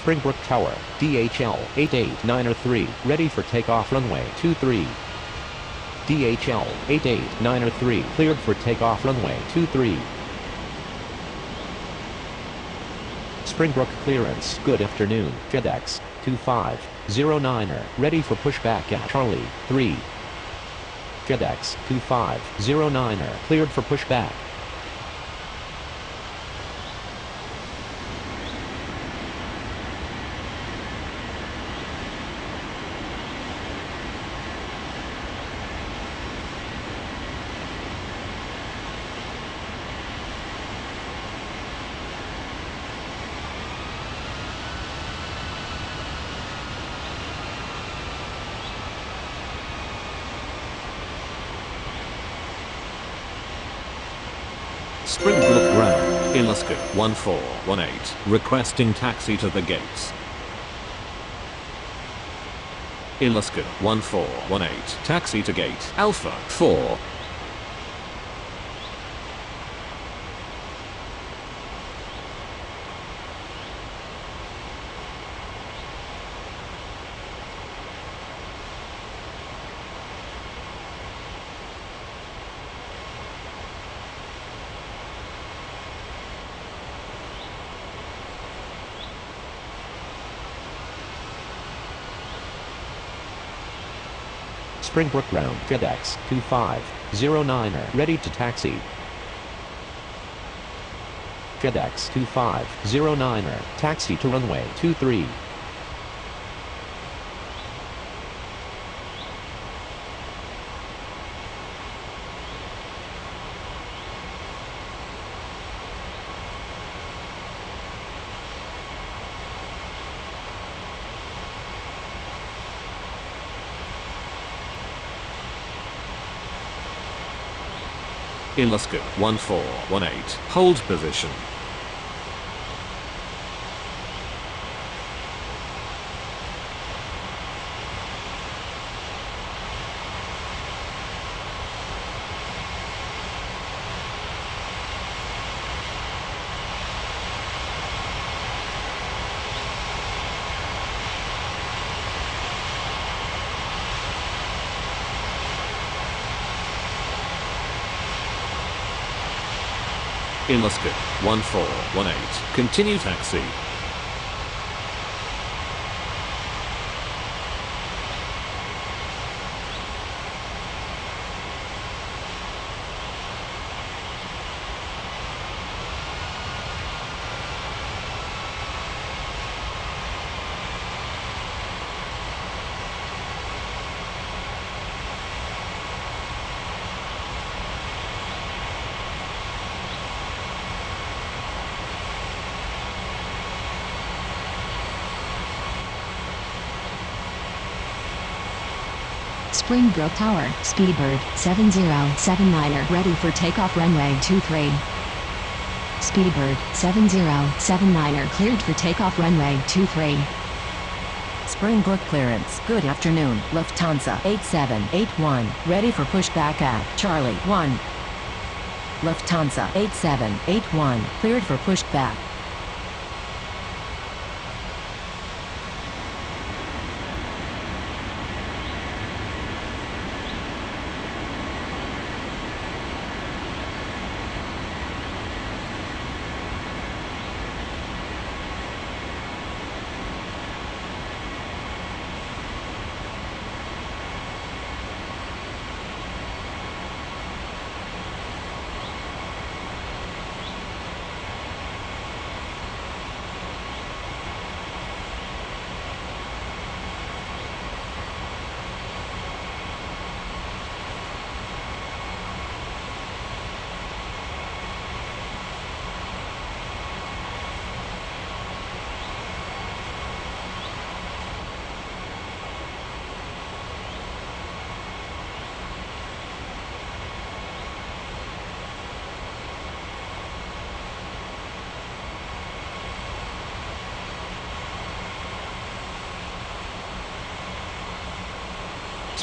Springbrook Tower, DHL 88903, ready for takeoff runway 23. DHL 88903, cleared for takeoff runway 23. Springbrook clearance. Good afternoon. FedEx 2509er ready for pushback at Charlie 3. FedEx 2509er cleared for pushback. Springbrook Ground, Ilasca 1418, requesting taxi to the gates. Ilasca 1418, taxi to gate Alpha 4. Springbrook Ground FedEx 2509er ready to taxi. FedEx 2509er taxi to runway 23. Ilasca 1418, hold position. Ilasca 1418, continue taxi. Springbrook Tower, Speedbird 7079er ready for takeoff runway 23. Speedbird 7079er cleared for takeoff runway 23. Springbrook clearance. Good afternoon. Lufthansa 8781, ready for pushback at Charlie 1. Lufthansa 8781, cleared for pushback.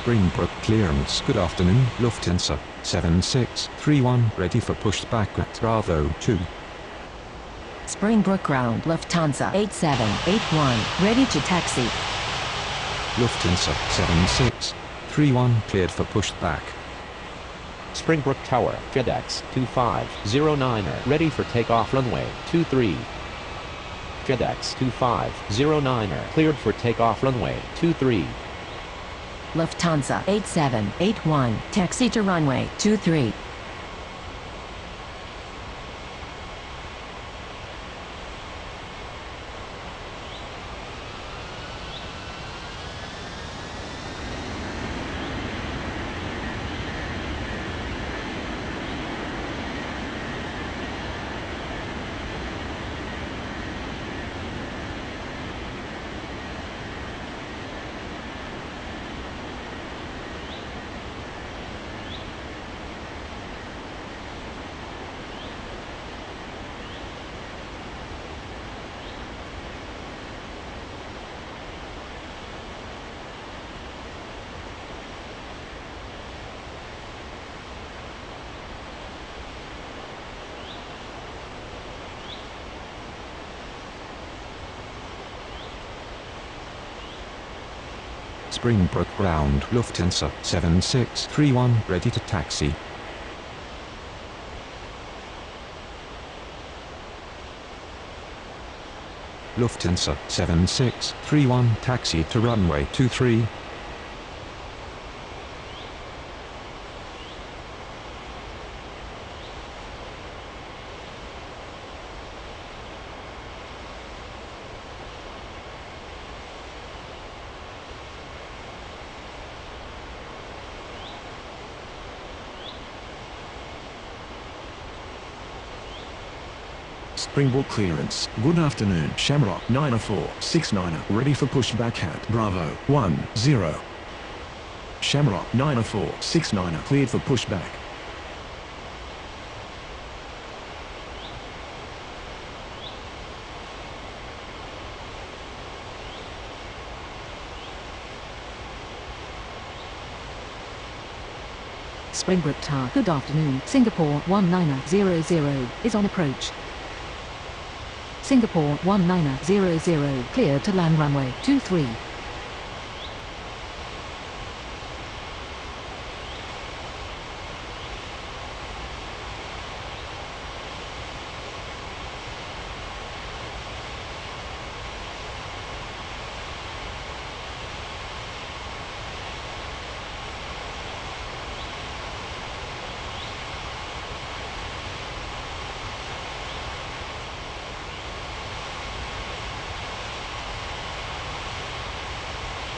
Springbrook clearance. Good afternoon, Lufthansa 7631 ready for pushback at Bravo 2. Springbrook Ground, Lufthansa 8781, ready to taxi. Lufthansa 7631 cleared for pushback. Springbrook Tower FedEx 2509er ready for takeoff runway 23. FedEx 2509er cleared for takeoff runway 23. Lufthansa 8781, taxi to runway 23. Springbrook ground, Lufthansa 7631, ready to taxi. Lufthansa 7631, taxi to runway 23. Springbrook clearance. Good afternoon. Shamrock 90469, ready for pushback at Bravo 10. Shamrock 90469, cleared for pushback. Springbrook Tower. Good afternoon. Singapore 1900 is on approach. Singapore 1900 clear to land runway 23.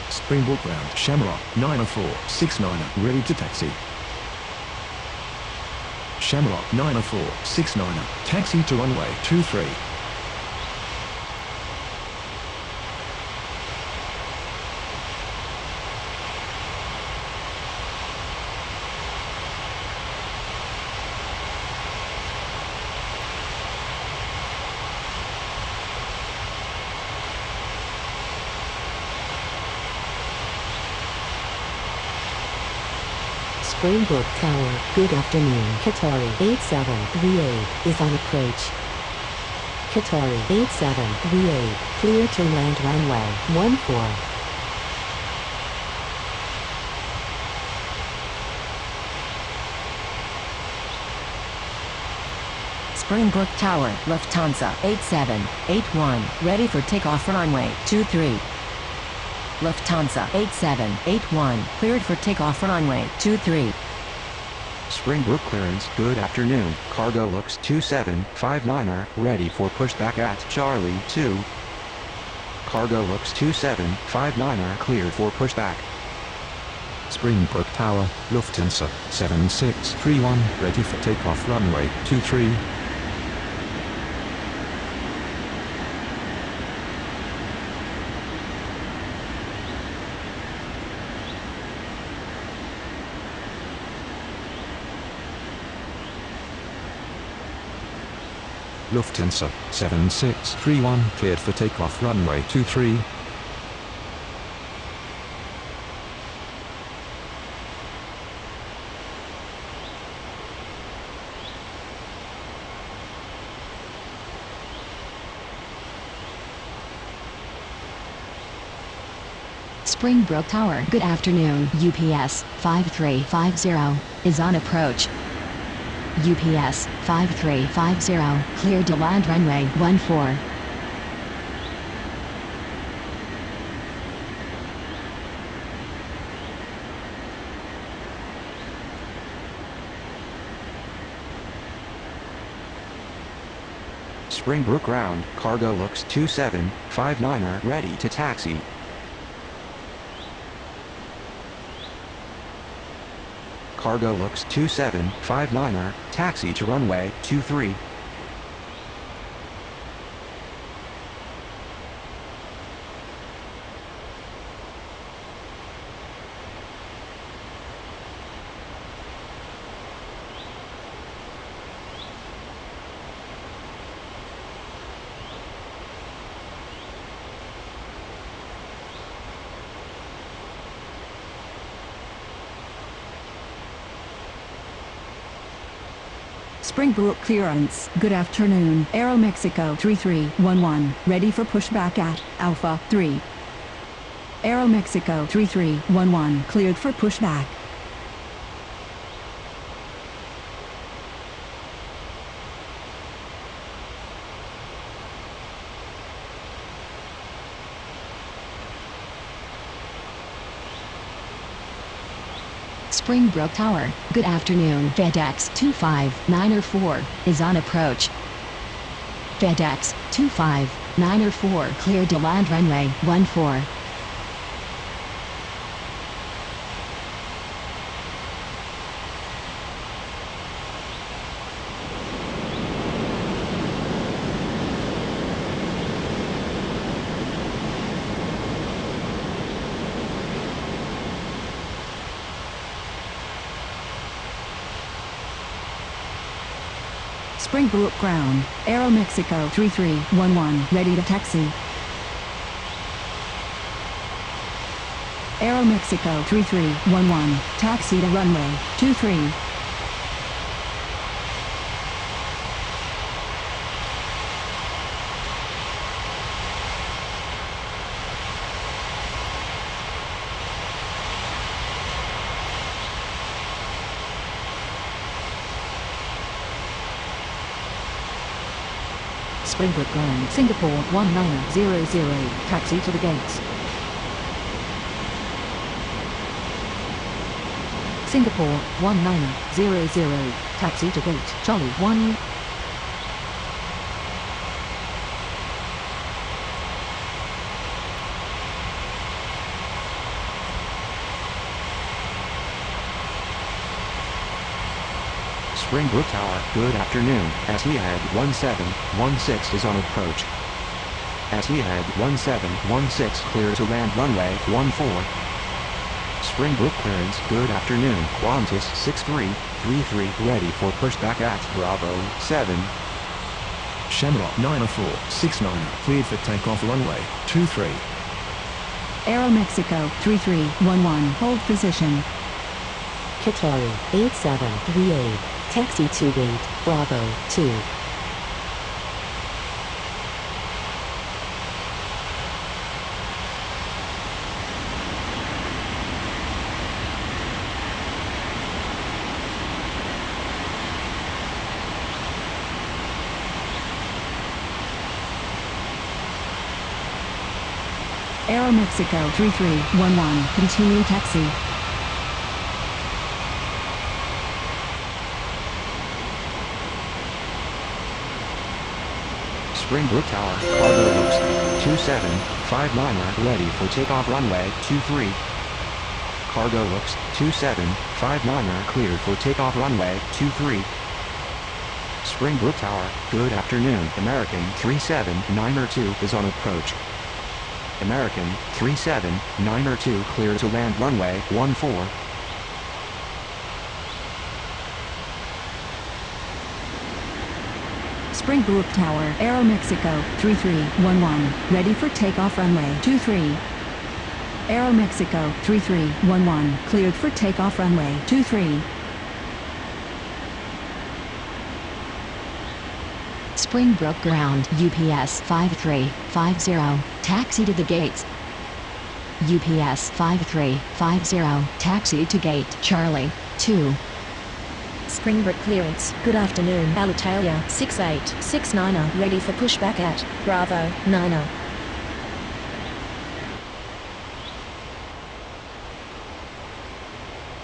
Springbrook ground. Shamrock 90469, ready to taxi. Shamrock 90469, taxi to runway 23. Springbrook Tower, good afternoon. Qatari 8738 is on approach. Qatari 8738, clear to land runway 14. Springbrook Tower, Lufthansa 8781, ready for takeoff runway 23. Lufthansa 8781, cleared for takeoff runway 23. Springbrook clearance, good afternoon. Cargo looks 2759er, ready for pushback at Charlie 2. Cargo looks 2759er, cleared for pushback. Springbrook Tower, Lufthansa 7631, ready for takeoff runway 23. Lufthansa 7631, cleared for takeoff runway 23. Springbrook Tower, good afternoon. UPS 5350 is on approach. UPS 5350, cleared to land runway 14. Springbrook ground, cargo looks 2759er ready to taxi. Cargo looks 2759er, taxi to runway 23. Springbrook clearance. Good afternoon. Aeromexico 3311. Ready for pushback at Alpha 3. Aeromexico 3311. Cleared for pushback. Springbrook Tower, good afternoon. FedEx 25904 is on approach. FedEx 25904 cleared to land runway 14. Springbrook ground. Aeromexico 3311. Ready to taxi. Aeromexico 3311. Taxi to runway 23. Springbrook ground, Singapore 1900, taxi to the gates. Singapore 1900, taxi to gate, Charlie 1. Springbrook Tower, good afternoon. Etihad 1716 is on approach. Etihad 1716 clear to land runway 14. Springbrook clearance, good afternoon. Qantas 6333 ready for pushback at Bravo 7. Shamrock 90469 cleared for takeoff runway 23. Aeromexico 3311. Hold position. Qatari 8738. Taxi to gate, Bravo 2. Aeromexico 3311. Continue taxi. Springbrook Tower, cargo looks 2759er ready for takeoff runway 23. Cargo looks 2759er cleared for takeoff runway 23. Springbrook Tower, good afternoon. American 379er2 is on approach. American 379er2 clear to land runway 14. Springbrook Tower, Aeromexico 3311. Ready for takeoff runway 23. Aeromexico 3311. Cleared for takeoff runway 23. Springbrook ground, UPS 5350, taxi to the gates. UPS 5350, taxi to gate, Charlie 2. Springbrook clearance, good afternoon. Alitalia 6869er ready for pushback at Bravo 9er.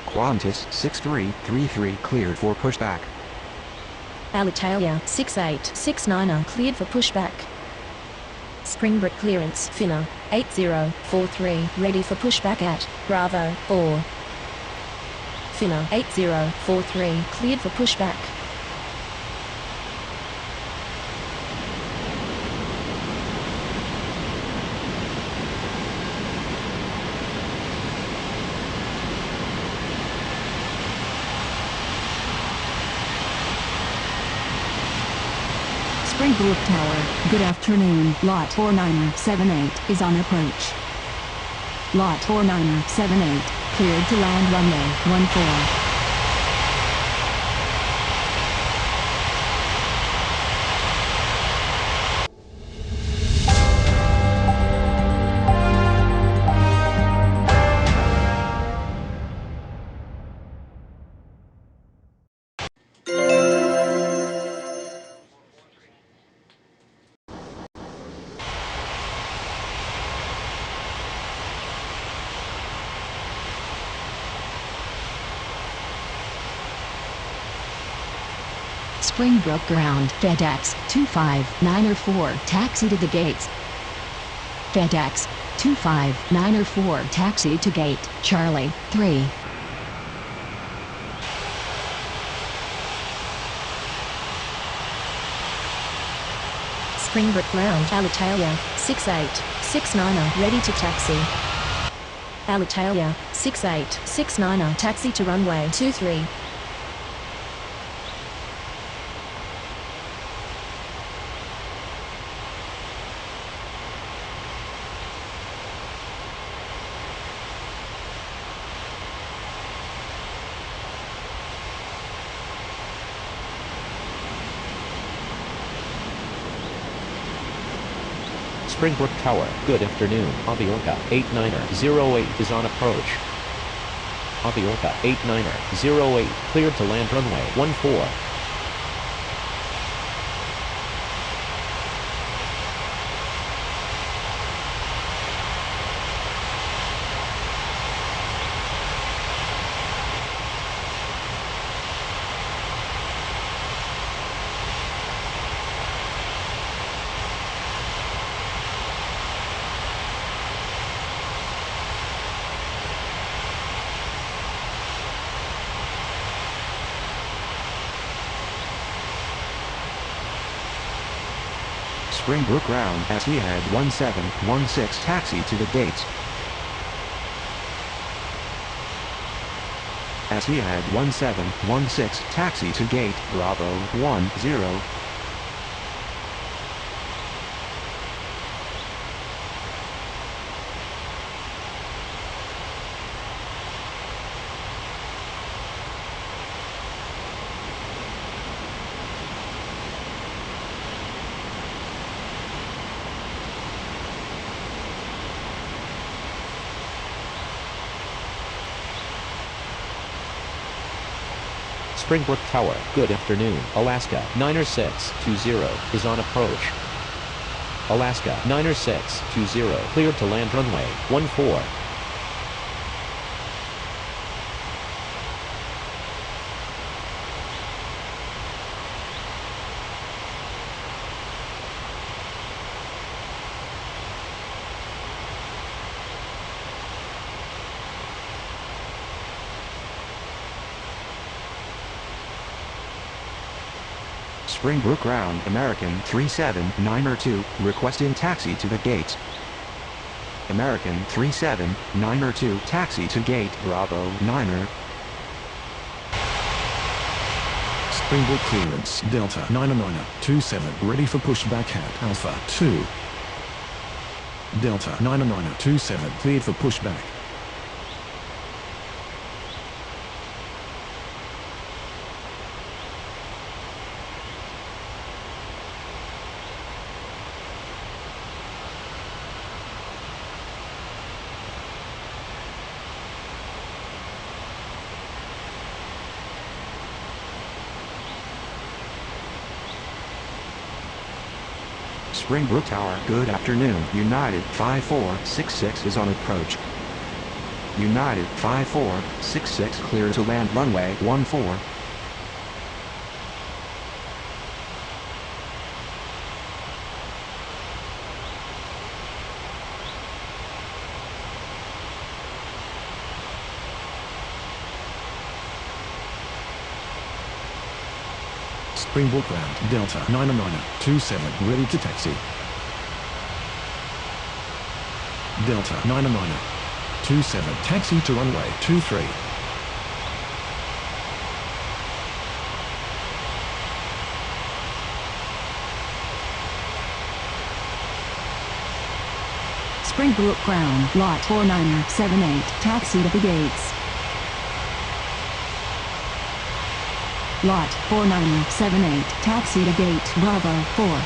Qantas 6333 cleared for pushback. Alitalia 6869er cleared for pushback. Springbrook clearance Finner 8043 ready for pushback at Bravo 4. Finner 8043 cleared for pushback. Springbrook Tower, good afternoon. Lot 4978 is on approach. Lot 4978, cleared to land runway 14. Springbrook ground, FedEx 25904 taxi to the gates. FedEx 25904 taxi to gate, Charlie 3. Springbrook ground, Alitalia 6869er ready to taxi. Alitalia 6869er taxi to runway 23. Springbrook Tower, good afternoon. Aviorca 89er08 is on approach. Aviorca 89er08 cleared to land runway 14. Springbrook ground, Etihad 1716 taxi to the gates. Etihad 1716 taxi to gate, Bravo 10. Springbrook Tower, good afternoon. Alaska 90620 is on approach. Alaska 90620 cleared to land runway 14. Springbrook ground, American 37902, requesting taxi to the gates. American 37902 taxi to gate, Bravo 9er. Springbrook clearance, Delta 90927, ready for pushback at Alpha 2. Delta 90927, cleared for pushback. Springbrook Tower, good afternoon. United 5466 is on approach. United 5466 clear to land runway 14. Springbrook ground, Delta 997, ready to taxi. Delta 997, taxi to runway 23. Springbrook ground, lot 4978, taxi to the gates. Lot 4978, taxi to gate Bravo 4.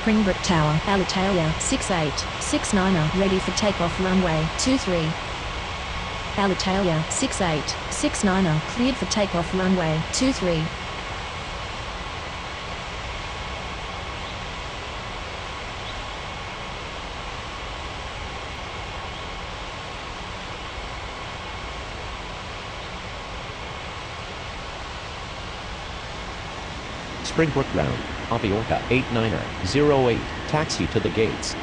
Springbrook Tower, Alitalia 6869, ready for takeoff runway 23. Alitalia 6869, cleared for takeoff runway 23. Springbrook ground, Aviorca 8908, taxi to the gates.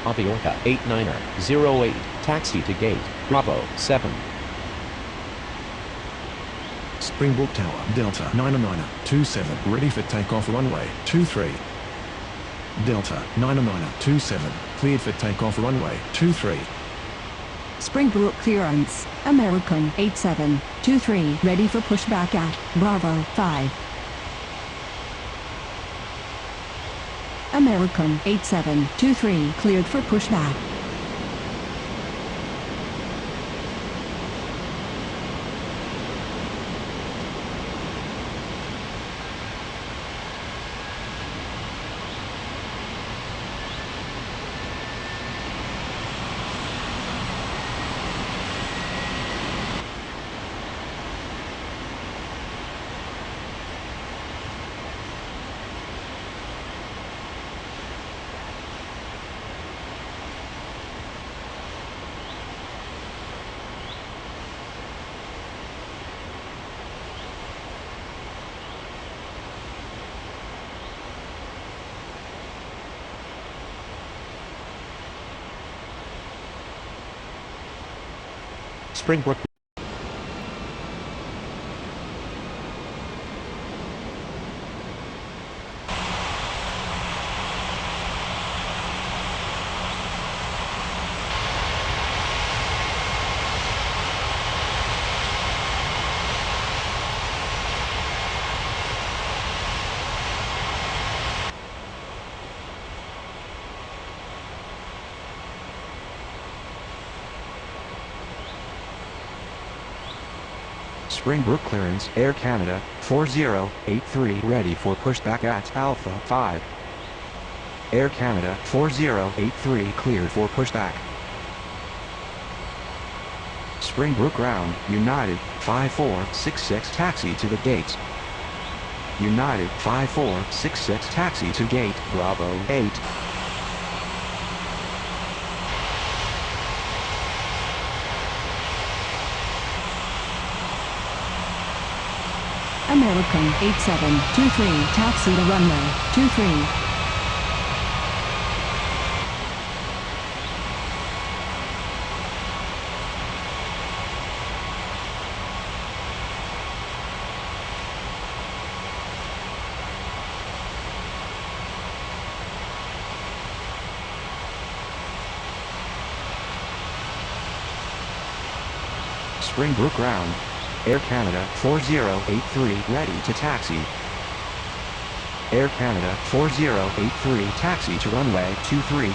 Aviorca 8908, taxi to gate Bravo 7. Springbrook Tower, Delta 997, ready for takeoff runway 23. Delta 997, cleared for takeoff runway 23. Springbrook clearance, American 8723, ready for pushback at Bravo 5. American 8723, cleared for pushback. Springbrook Springbrook clearance, Air Canada 4083, ready for pushback at Alpha 5. Air Canada 4083, cleared for pushback. Springbrook ground, United 5466, taxi to the gates. United 5466, taxi to gate Bravo 8. American 8723, taxi to runway 23. Springbrook ground, Air Canada 4083, ready to taxi. Air Canada 4083, taxi to runway 23.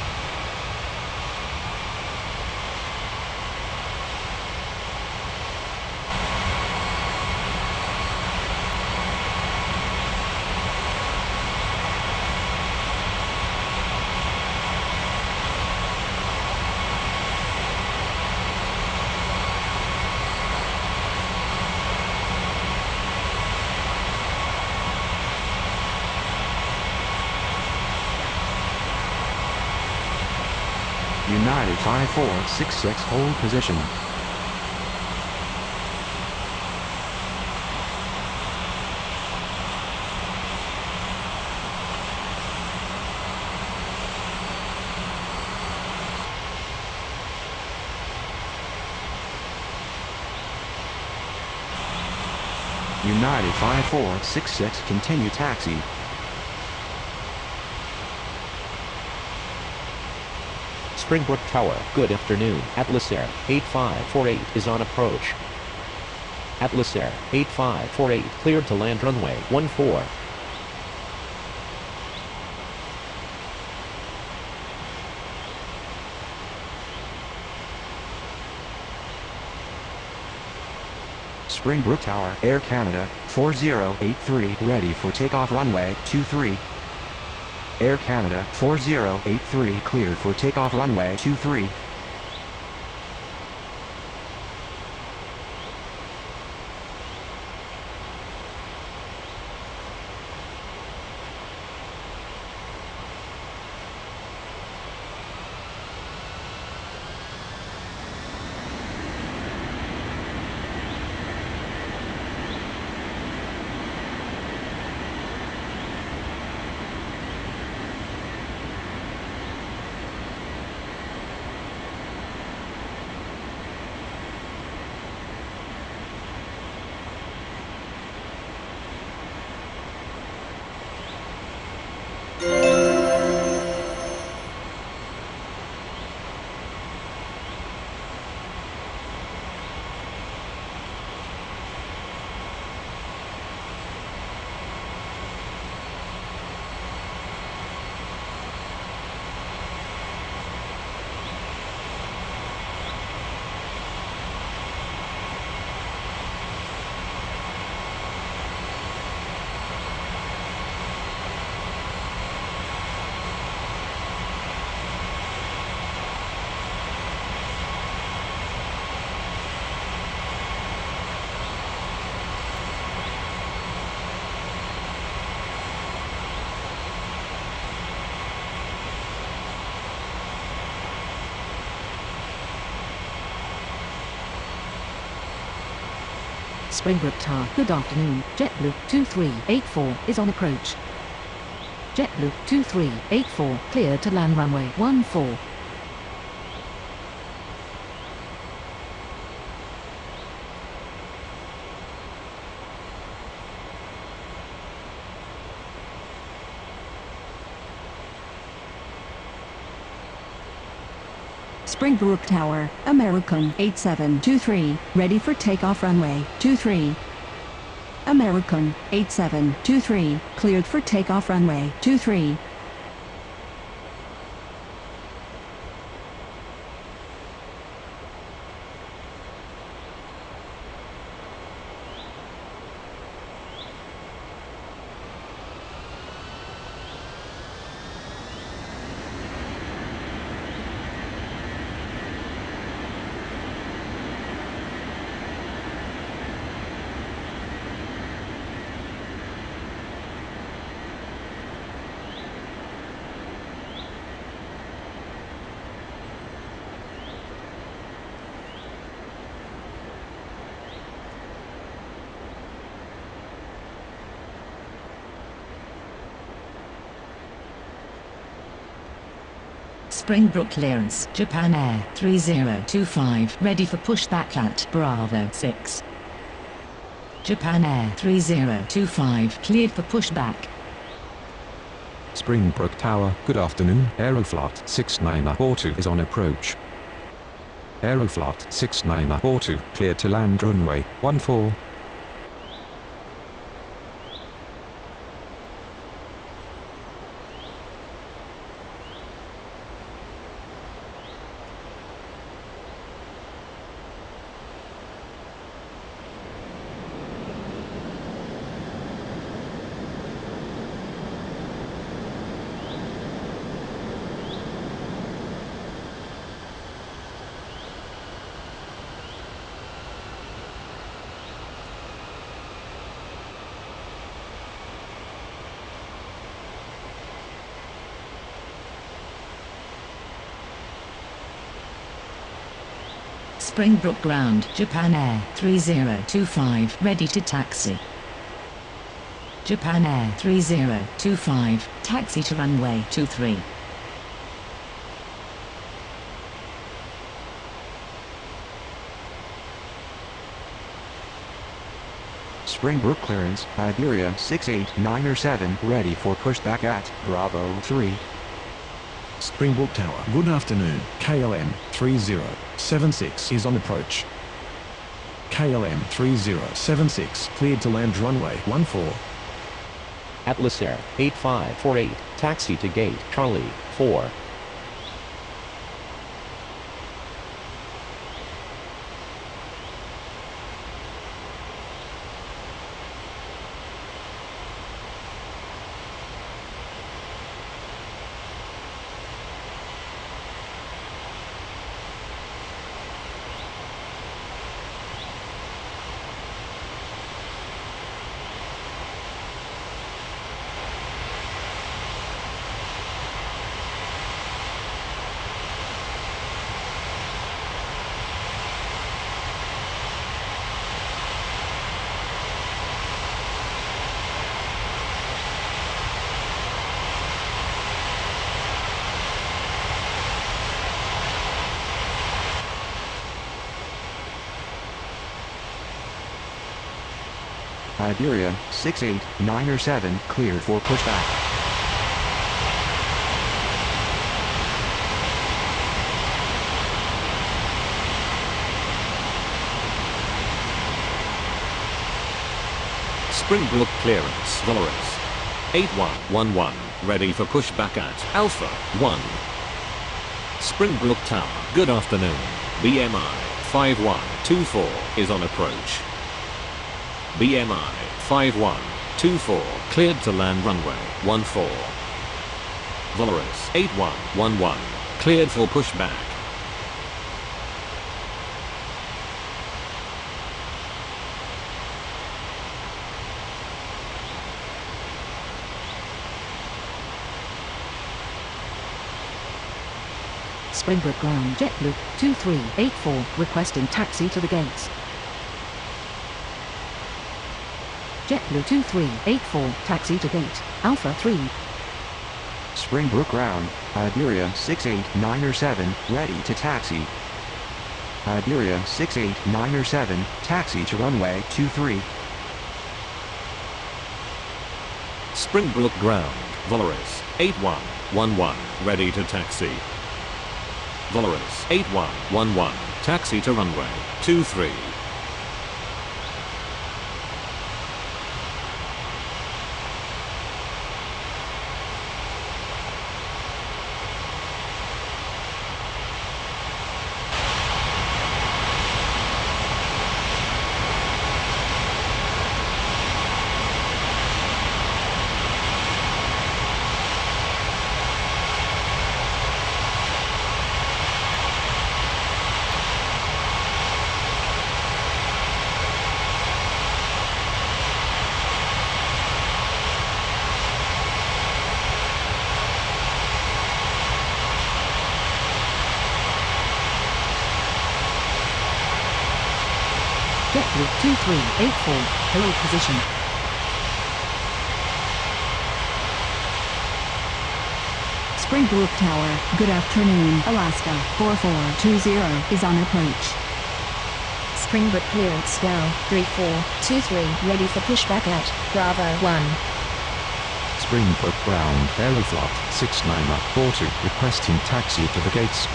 United 5466 hold position. United 5466 continue taxi. Springbrook Tower, good afternoon. Atlas Air 8548 is on approach. Atlas Air 8548 cleared to land runway 14. Springbrook Tower, Air Canada 4083 ready for takeoff runway 23. Air Canada 4083 cleared for takeoff runway 23. Springbrook Tower, good afternoon. JetBlue 2384 is on approach. JetBlue 2384 cleared to land runway 14. Springbrook Tower, American 8723, ready for takeoff runway 23. American 8723, cleared for takeoff runway 23. Springbrook clearance, Japan Air 3025, ready for pushback at Bravo 6. Japan Air 3025, cleared for pushback. Springbrook Tower, good afternoon. Aeroflot 6942 is on approach. Aeroflot 6942, cleared to land runway 14. Springbrook Ground, Japan Air 3025, ready to taxi. Japan Air 3025, taxi to runway 23. Springbrook clearance, Iberia 68907, ready for pushback at Bravo 3. Springbrook Tower, good afternoon. KLM 3076 is on approach. KLM 3076 cleared to land runway 14. Atlas Air 8548, taxi to gate Charlie 4. Iberia 68907, cleared for pushback. Springbrook clearance, Valorous 8111, ready for pushback at Alpha 1. Springbrook Tower, good afternoon. BMI 5124 is on approach. BMI 5124, cleared to land runway 14. Valorous 8111, cleared for pushback. Springbrook Ground JetBlue 2384, requesting taxi to the gates. JetBlue 2384, taxi to gate Alpha 3. Springbrook Ground, Iberia 68907, ready to taxi. Iberia 68907, taxi to runway 23. Springbrook Ground, Valorous 8111, ready to taxi. Valorous 8111, taxi to runway 23. JetBlue 2384, hold position. Springbrook Tower, good afternoon. Alaska 4420 is on approach. Springbrook clearance down 3423, ready for pushback at Bravo 1. Springbrook Ground, Aeroflot 6942, requesting taxi to the gates.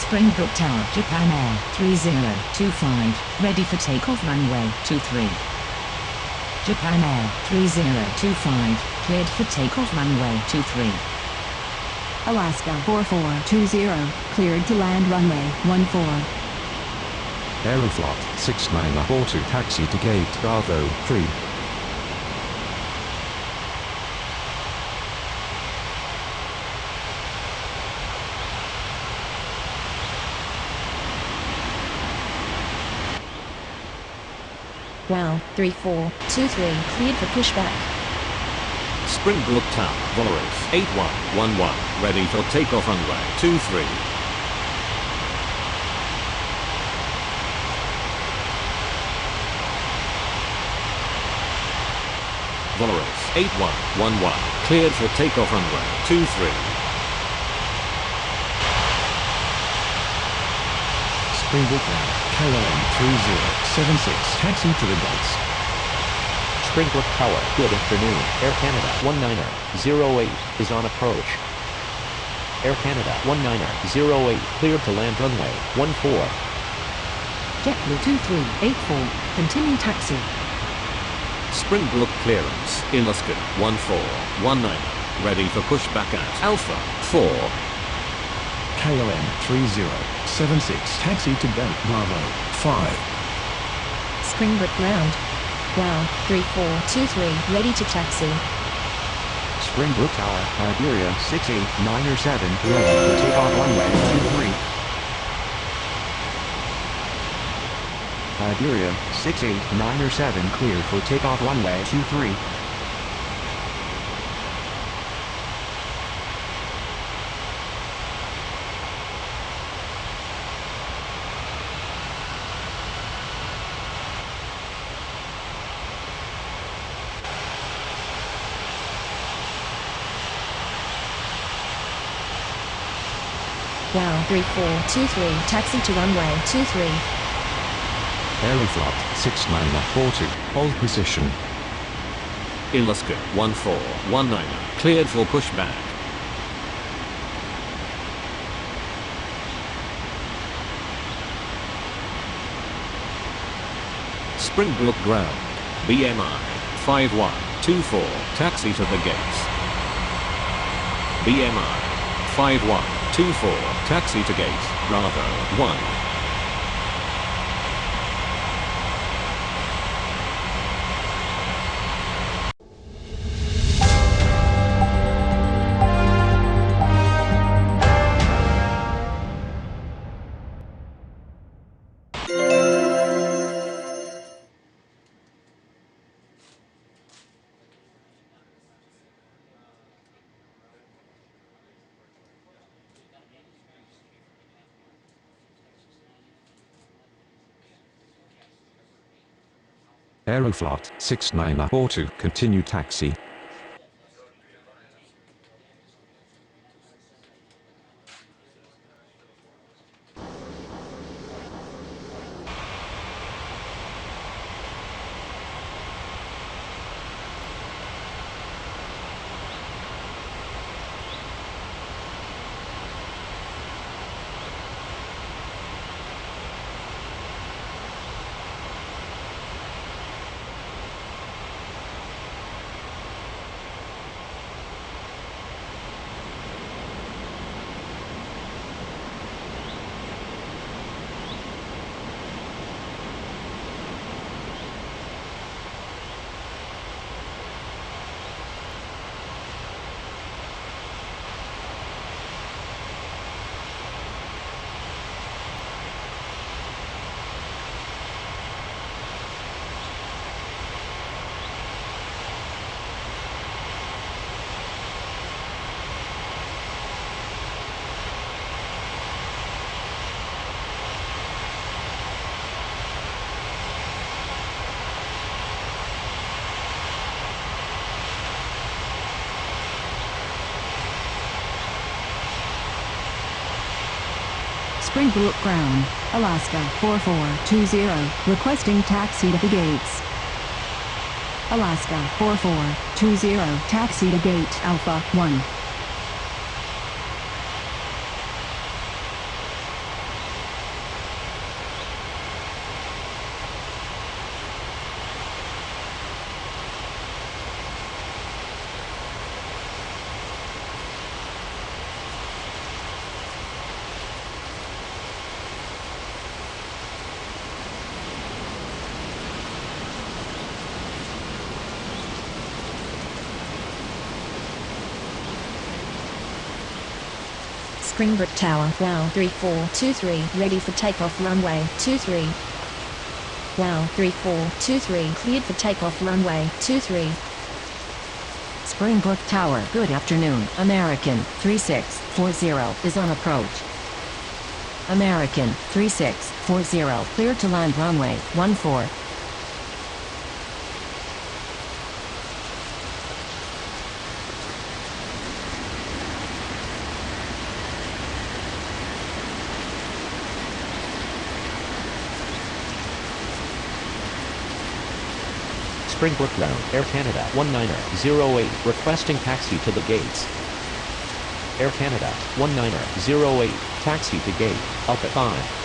Springbrook Tower, Japan Air 3025, ready for takeoff runway 23. Japan Air 3025, cleared for takeoff runway 23. Alaska 4420, cleared to land runway 14. Aeroflot 6942, taxi to gate Bravo 3. Wow, 3423, cleared for pushback. Springbrook Tower, Valorous 8111, ready for takeoff runway 23. Voros 8111, cleared for takeoff runway 23. Springbrook Ground, KLM 3076, taxi to the gates. Springbrook Tower, good afternoon. Air Canada 1908 is on approach. Air Canada 1908 cleared to land runway 14. JetBlue 2384, continue taxi. Springbrook clearance, Ilascu 1419, ready for pushback at Alpha 4. KLM 3076, taxi to gate Bravo 5. Springbrook ground. Wow, 3423, ready to taxi. Springbrook Tower, Iberia 6897, ready for takeoff runway 23. Iberia 6897, cleared for takeoff runway 23. Wow, 3423, taxi to runway 23. Aeroflot 6942, hold position. Ilascu 1419, cleared for pushback. Springbrook ground, BMI 5124, taxi to the gates. BMI 5124, taxi to gate, Bravo 1. Aeroflot 6942, continue taxi. Springbrook Ground, Alaska 4420, requesting taxi to the gates. Alaska 4420, taxi to gate Alpha 1. Springbrook Tower, wow, 3423, ready for takeoff runway 23. Wow, 3423, cleared for takeoff runway 23. Springbrook Tower, good afternoon. American 3640 is on approach. American 3640, cleared to land runway 14. Springbrook Ground, Air Canada 1908, requesting taxi to the gates. Air Canada 1908, taxi to gate, Alpha 5.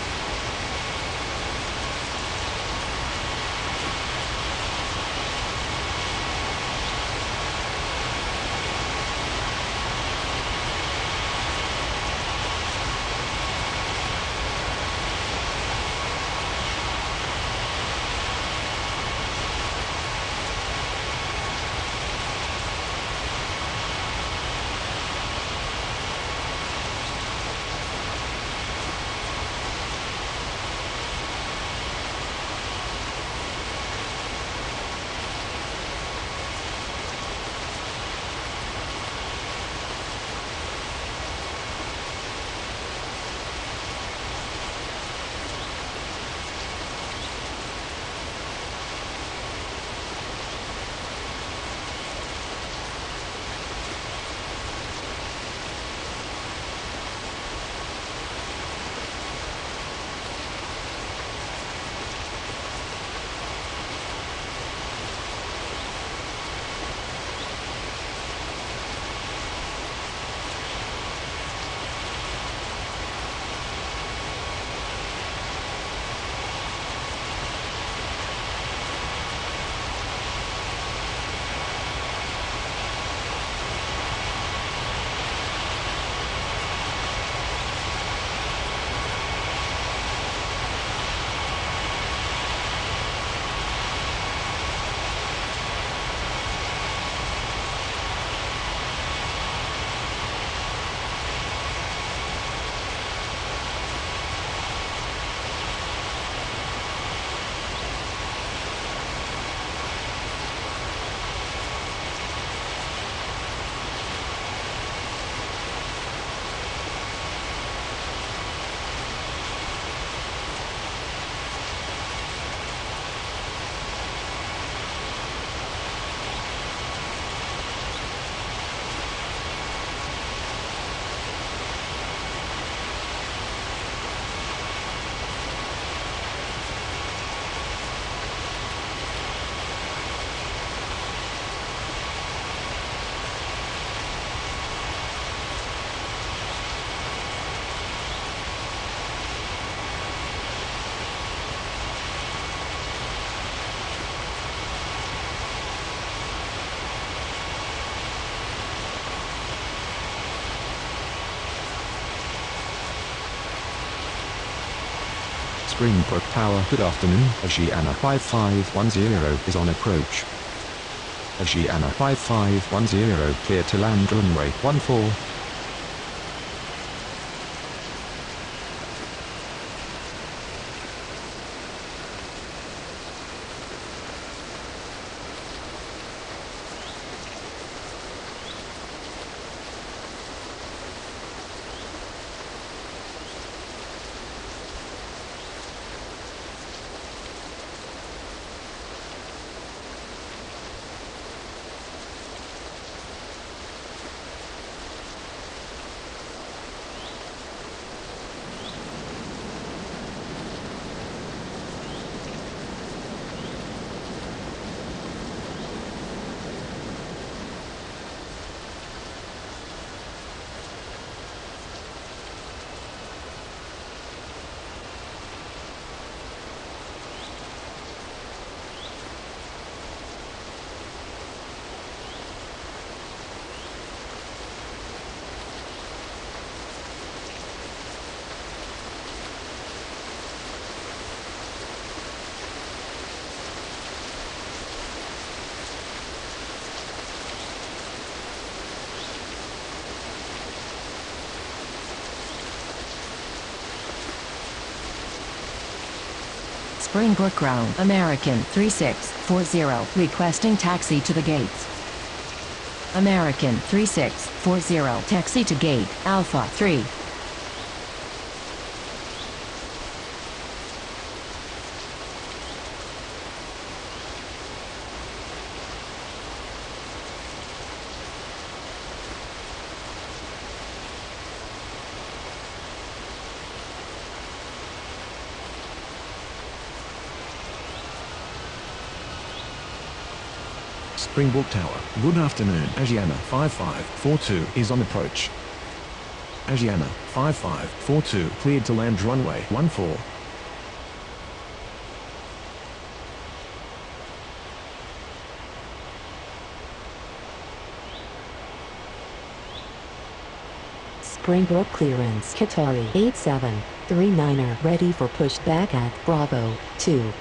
Springbrook Tower. Good afternoon. Asiana 5510 is on approach. Asiana 5510 clear to land runway 14. Springbrook Ground, American 3640, requesting taxi to the gates. American 3640, taxi to gate, Alpha 3. Springbrook Tower, good afternoon. Asiana 5542 is on approach. Asiana 5542 cleared to land runway 14. Springbrook clearance. Qatari 8739er ready for pushback at Bravo 2.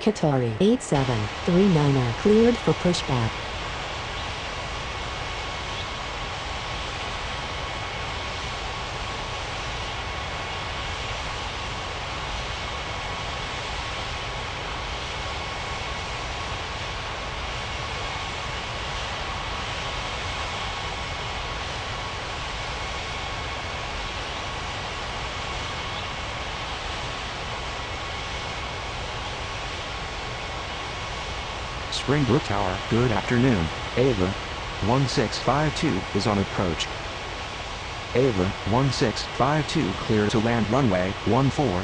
Qatari 8739er cleared for pushback. Springbrook Tower, good afternoon. Ava 1652 is on approach. Ava 1652 clear to land runway 14.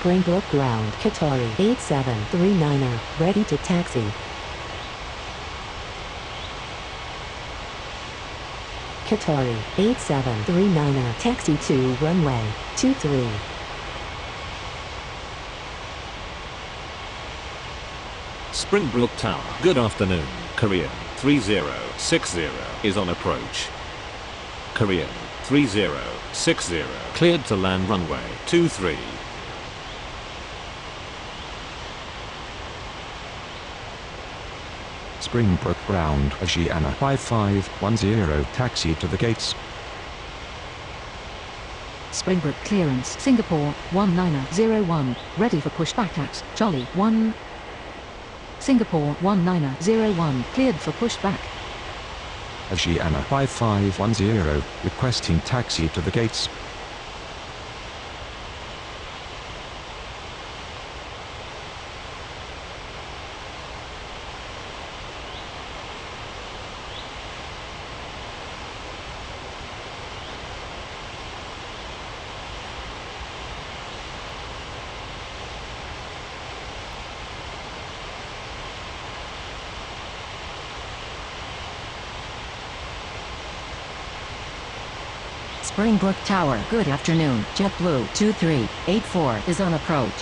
Springbrook ground. Qatari 8739er ready to taxi. Qatari 8739er taxi to runway 23. Springbrook Tower, good afternoon. Korean 3060 is on approach. Korean 3060 cleared to land runway 23. Springbrook ground. Asiana 5510 taxi to the gates. Springbrook clearance. Singapore 1901 ready for pushback at Charlie 1. Singapore 1901 cleared for pushback. Asiana 5510 requesting taxi to the gates. Springbrook Tower, good afternoon. JetBlue 2384 is on approach.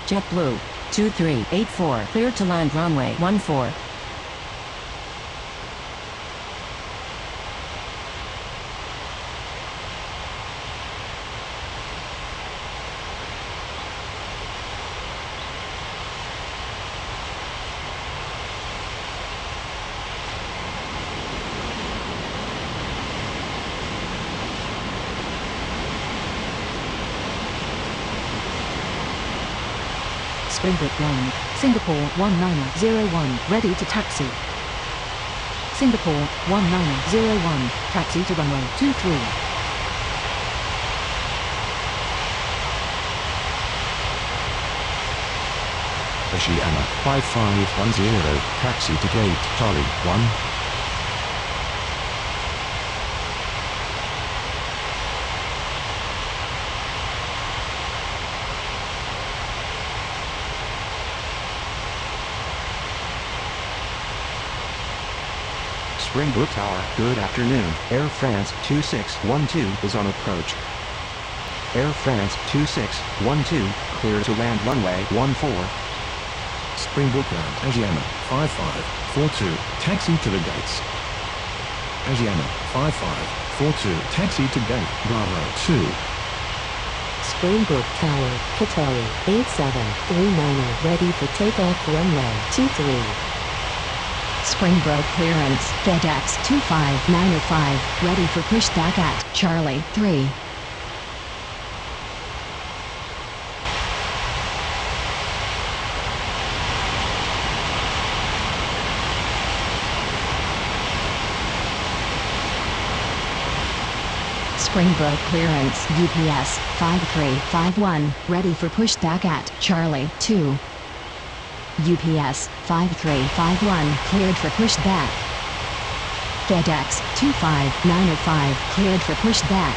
JetBlue 2384 cleared to land runway 14. Springbrook ground. Singapore 1901 ready to taxi. Singapore 1901 taxi to runway 23. Asiana 5510 taxi to gate Charlie 1. Springbrook Tower, good afternoon. Air France 2612 is on approach. Air France 2612, clear to land runway 14. Springbrook ground, Asiana 5542, taxi to the gates. Asiana 5542, taxi to gate, Bravo 2. Springbrook Tower, Qatari 8739, ready for takeoff runway 23. Springbrook clearance, FedEx 25905, ready for pushback at Charlie 3. Springbrook clearance, UPS 5351, ready for pushback at Charlie 2. UPS 5351, cleared for pushback. FedEx 25905, cleared for pushback.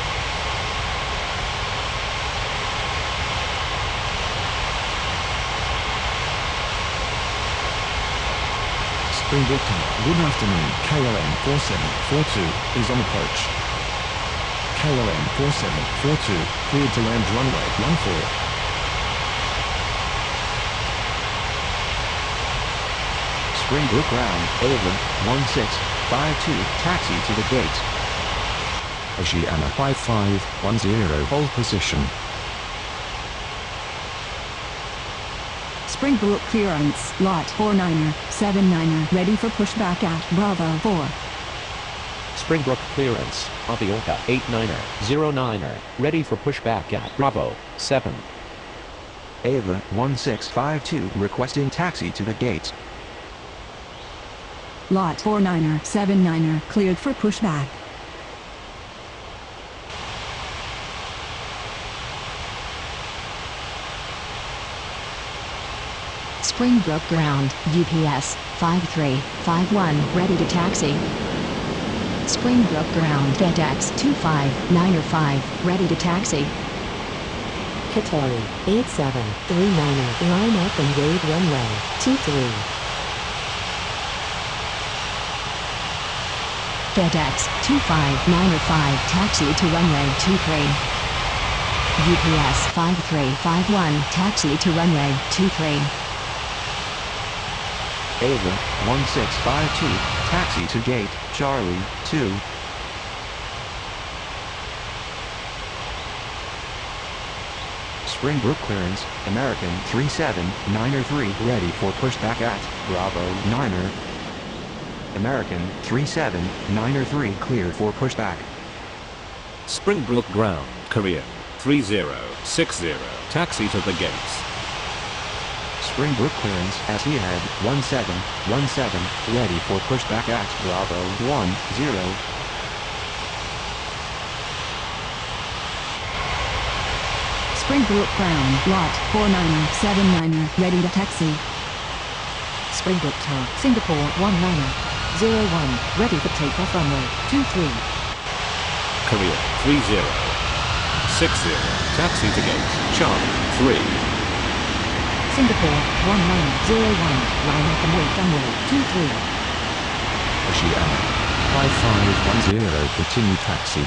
Springbrook Tower, good afternoon. KLM 4742 is on approach. KLM 4742, cleared to land runway 14. Springbrook ground, Ava 1652, taxi to the gate. Oceana 5510, hold position. Springbrook clearance, lot 4979, ready for pushback at Bravo 4. Springbrook clearance, Aviorca 8909, ready for pushback at Bravo 7. Ava 1652, requesting taxi to the gates. Lot 4979, cleared for pushback. Springbrook ground, UPS 5351, ready to taxi. Springbrook ground, FedEx 25905, ready to taxi. Qatari 8739, line up and wait runway 23. FedEx 25905, taxi to runway 23. UPS 5351, taxi to runway 23. Ava 1652, taxi to gate, Charlie 2. Springbrook clearance, American 3793, ready for pushback at Bravo 9er. American 3793, cleared for pushback. Springbrook ground, Korean 3060, taxi to the gates. Springbrook clearance, Etihad 1717, ready for pushback at Bravo 10. Springbrook ground, lot 4979, ready to taxi. Springbrook Tower, Singapore 1901, ready for takeoff runway 23. Korea 3060, taxi to gate, Charlie 3. Singapore 1901, line up and wait runway 23. Oceana 5510, continue taxi.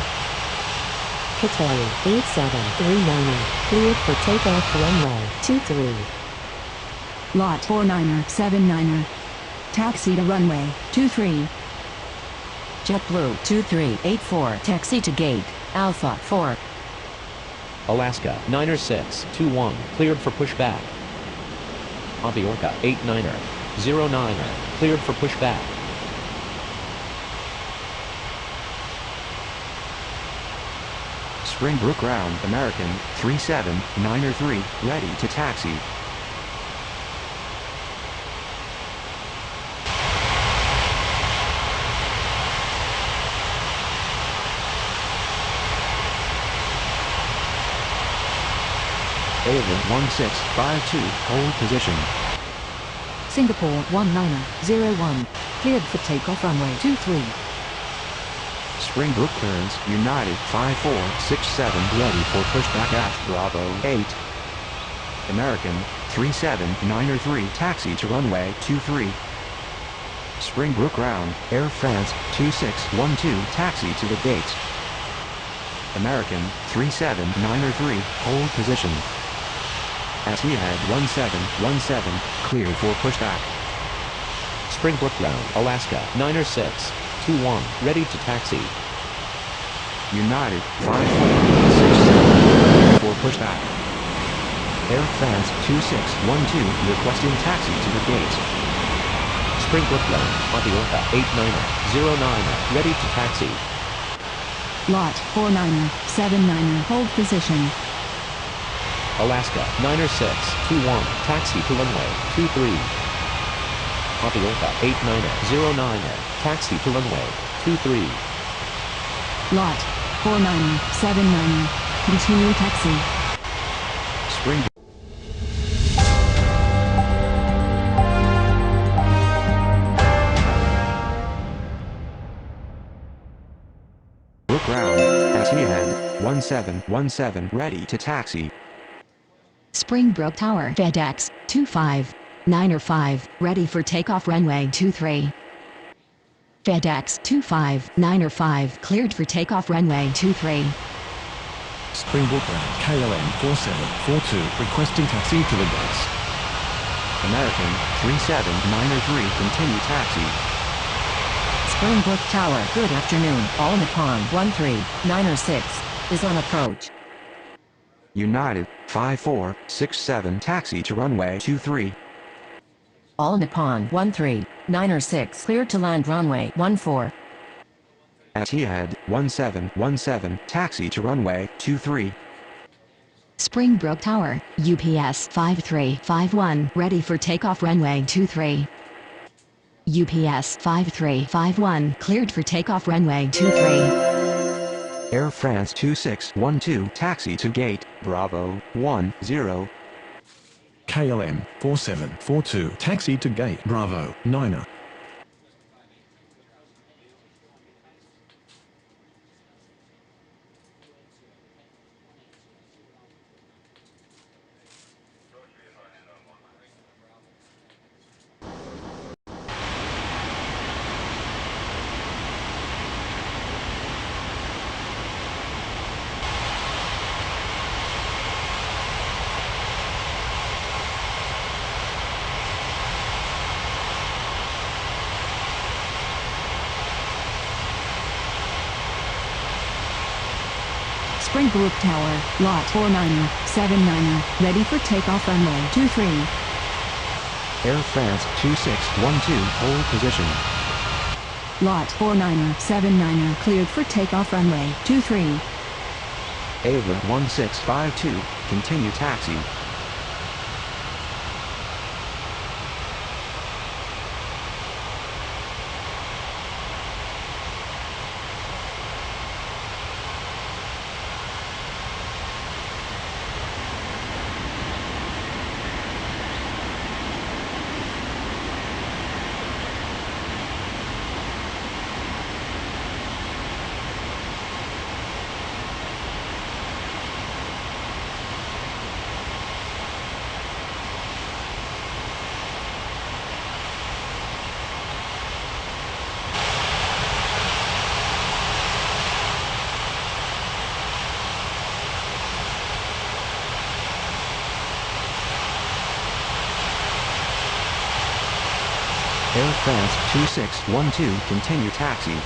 Qatari 8739, cleared for takeoff runway 23. Lot 4979, taxi to runway 23. JetBlue 2384, taxi to gate, Alpha 4. Alaska 90621, cleared for pushback. Aviorca 8909, cleared for pushback. Springbrook ground, American 37903, ready to taxi. Ava 1652, hold position. Singapore 1901, cleared for takeoff runway 23. Springbrook clearance, United 5467, ready for pushback at Bravo 8. American 37903, taxi to runway 23. Springbrook ground, Air France 2612, taxi to the gates. American 37903, hold position. Etihad 1717, cleared for pushback. Springbrook ground, Alaska 90621, ready to taxi. United 5467, for pushback. Air France 2612, requesting taxi to the gate. Springbrook ground, Aviorca 8909, ready to taxi. Lot 4979, hold position. Alaska 90621, taxi to runway 23. Aviorca 8909, taxi to runway 23. Lot 4979, continue taxi. Springbrook ground, Etihad 1717, ready to taxi. Springbrook Tower, FedEx 25905, ready for takeoff runway 23. FedEx 25905, cleared for takeoff runway 23. Springbrook ground, KLM 4742, requesting taxi to the gates. American 37903, continue taxi. Springbrook Tower, good afternoon. All Nippon 13906 is on approach. United 5467, taxi to runway 23. All Nippon 13906, cleared to land runway 14. Etihad 1717, taxi to runway 23. Springbrook Tower, UPS 5351, ready for takeoff runway 23. UPS 5351, cleared for takeoff runway 23. Air France 2612, taxi to gate, Bravo 10. KLM 4742, taxi to gate, Bravo 9. Springbrook Tower, Lot 4979, ready for takeoff runway 23. Air France 2612, hold position. Lot 4979, cleared for takeoff runway 23. Ava 1652, continue taxi. Air France 2612, continue taxi.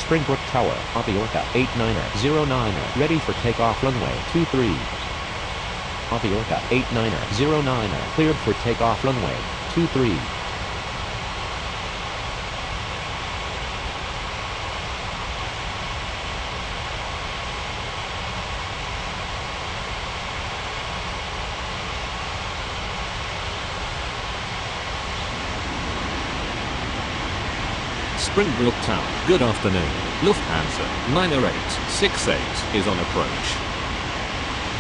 Springbrook Tower, Aviorca 8909, ready for takeoff runway 23. Aviorca 8909, cleared for takeoff runway 23. Springbrook Tower, good afternoon. Lufthansa 90868 is on approach.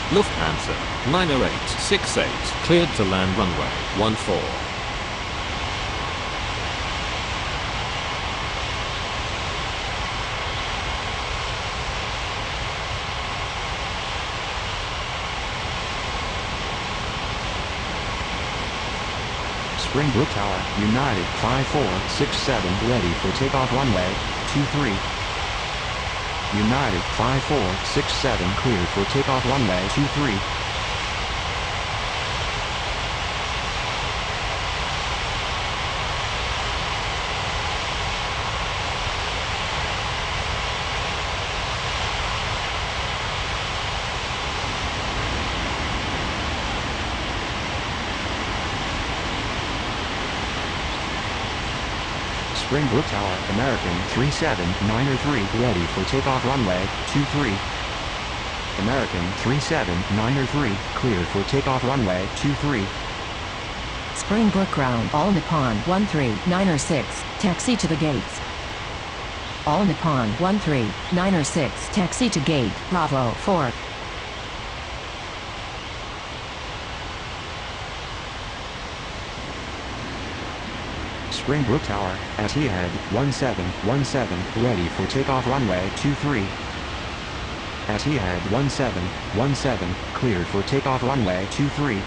Lufthansa 90868 cleared to land runway 14. Springbrook Tower, United 5467 ready for takeoff runway 23. United 5467 cleared for takeoff runway 23. Springbrook Tower, American 37903 ready for takeoff runway 23. American 37903 cleared for takeoff runway 23. Springbrook ground, all Nippon 13906, taxi to the gates. All Nippon 13906, taxi to gate, Bravo 4. Springbrook Tower, Etihad 1717 ready for takeoff runway 23. Etihad 1717 cleared for takeoff runway 23.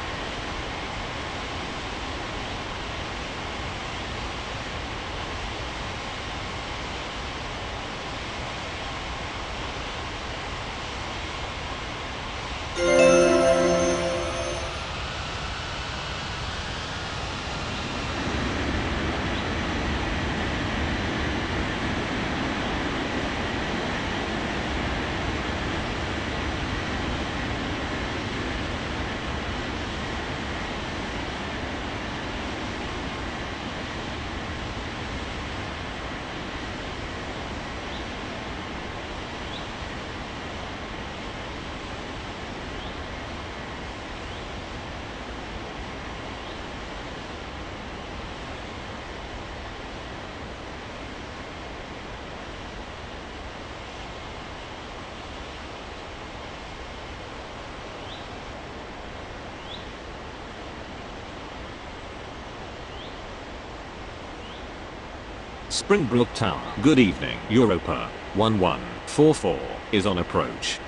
Springbrook Tower, good evening. Europa 1144 is on approach.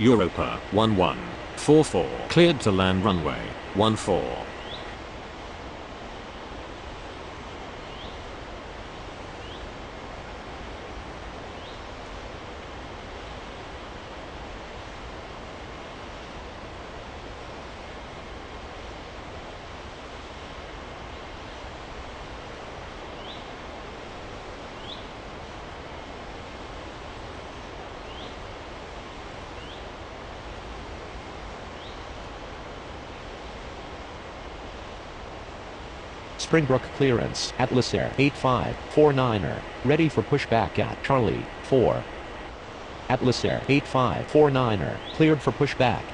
Europa 1144 cleared to land runway 14. Springbrook clearance, Atlas Air 8549er, ready for pushback at Charlie 4. Atlas Air 8549er, cleared for pushback.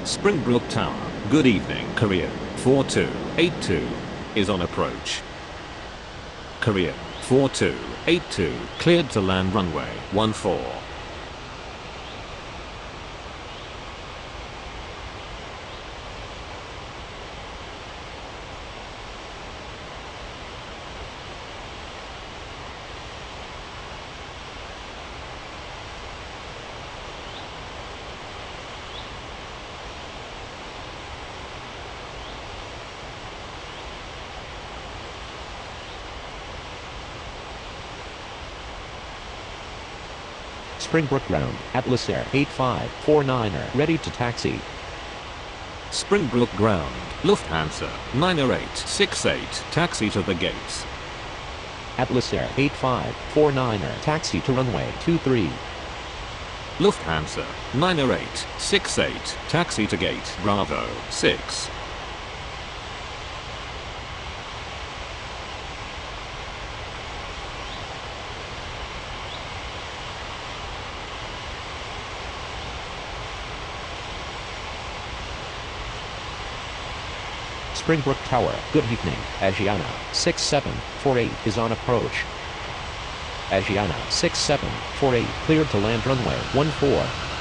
Springbrook Tower, good evening. Korea 4282 is on approach. Korea 4282 cleared to land runway 14. Springbrook ground, Atlas Air 8549er, ready to taxi. Springbrook Ground, Lufthansa, 90868, taxi to the gates. Atlas Air 8549er, taxi to runway 23. Lufthansa, 90868, taxi to gate Bravo 6. Springbrook Tower, good evening. Asiana 6748 is on approach. Asiana 6748 cleared to land runway 14.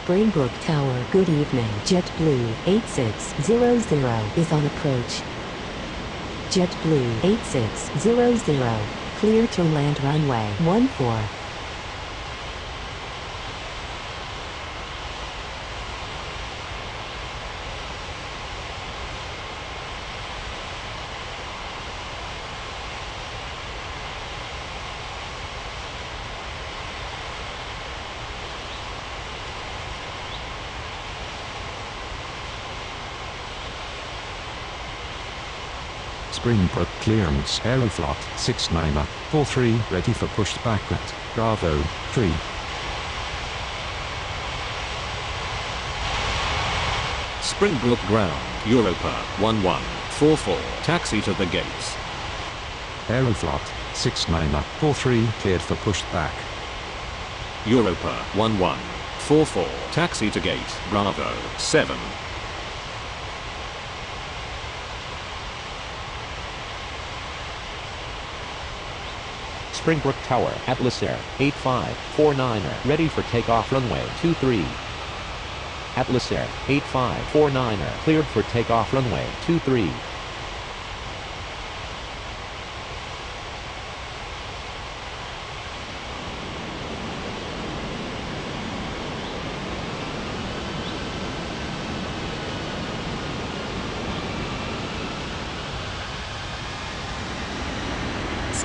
Springbrook Tower, good evening. JetBlue 8600 is on approach. JetBlue 8600, clear to land runway 14. Springbrook clearance Aeroflot 6943 ready for pushback at Bravo 3. Springbrook Ground, Europa 1144, taxi to the gates. Aeroflot 6943 cleared for pushback. Europa 1144, taxi to gate Bravo 7. Springbrook Tower, Atlas Air 8549er, ready for takeoff runway 23. Atlas Air 8549er, cleared for takeoff runway 23.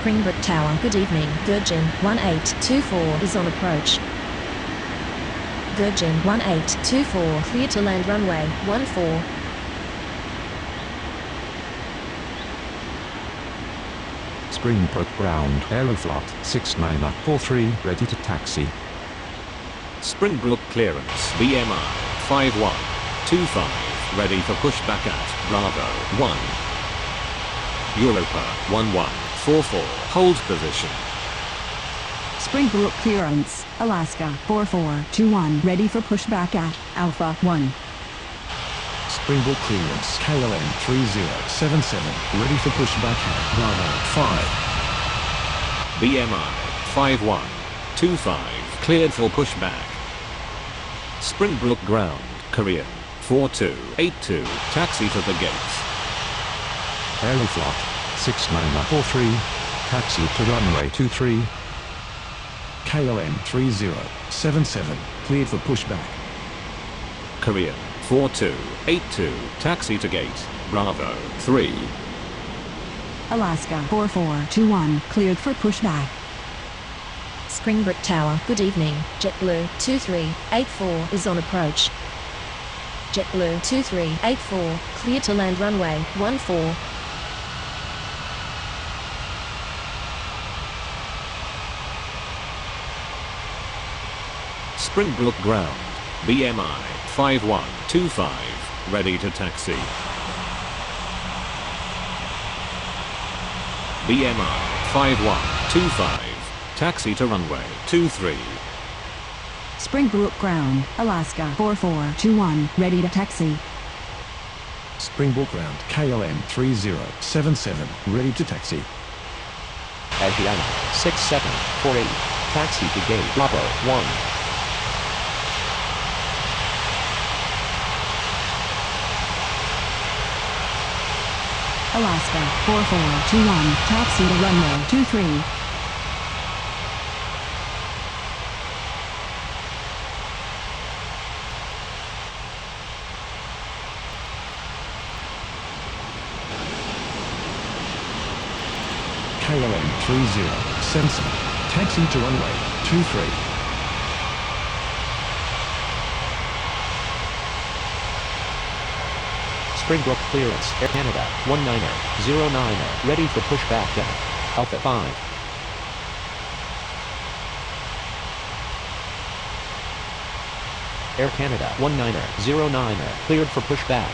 Springbrook Tower, good evening. Virgin 1824 is on approach. Virgin 1824, clear to land runway 14. Springbrook Ground Aeroflot 6943 ready to taxi. Springbrook clearance BMI 5125, ready for pushback at Bravo 1. Europa 1144, hold position. Springbrook clearance, Alaska 4421 ready for pushback at Alpha 1. Springbrook clearance KLM 3077 ready for pushback at Bravo 5. BMI 5125, cleared for pushback. Springbrook Ground, Korean 4282, taxi to the gates. Aeroflot 6943 taxi to runway 23. KLM 3077 cleared for pushback. Korean 4282, taxi to gate Bravo 3. Alaska 4421 cleared for pushback. Springbrook Tower, good evening. JetBlue 2384 is on approach. JetBlue 2384, clear to land runway 14. Springbrook ground. BMI 5125. Ready to taxi. BMI 5125. Taxi to runway 23. Springbrook ground, Alaska 4421, ready to taxi. Springbrook ground, KLM 3077, ready to taxi. Adriana 6748. Taxi to gate Bravo 1. Alaska 4421, taxi to runway 23. KLM 3077, taxi to runway 23. Springbrook clearance, Air Canada 1909er, ready for pushback at Alpha 5. Air Canada 1909er, cleared for pushback.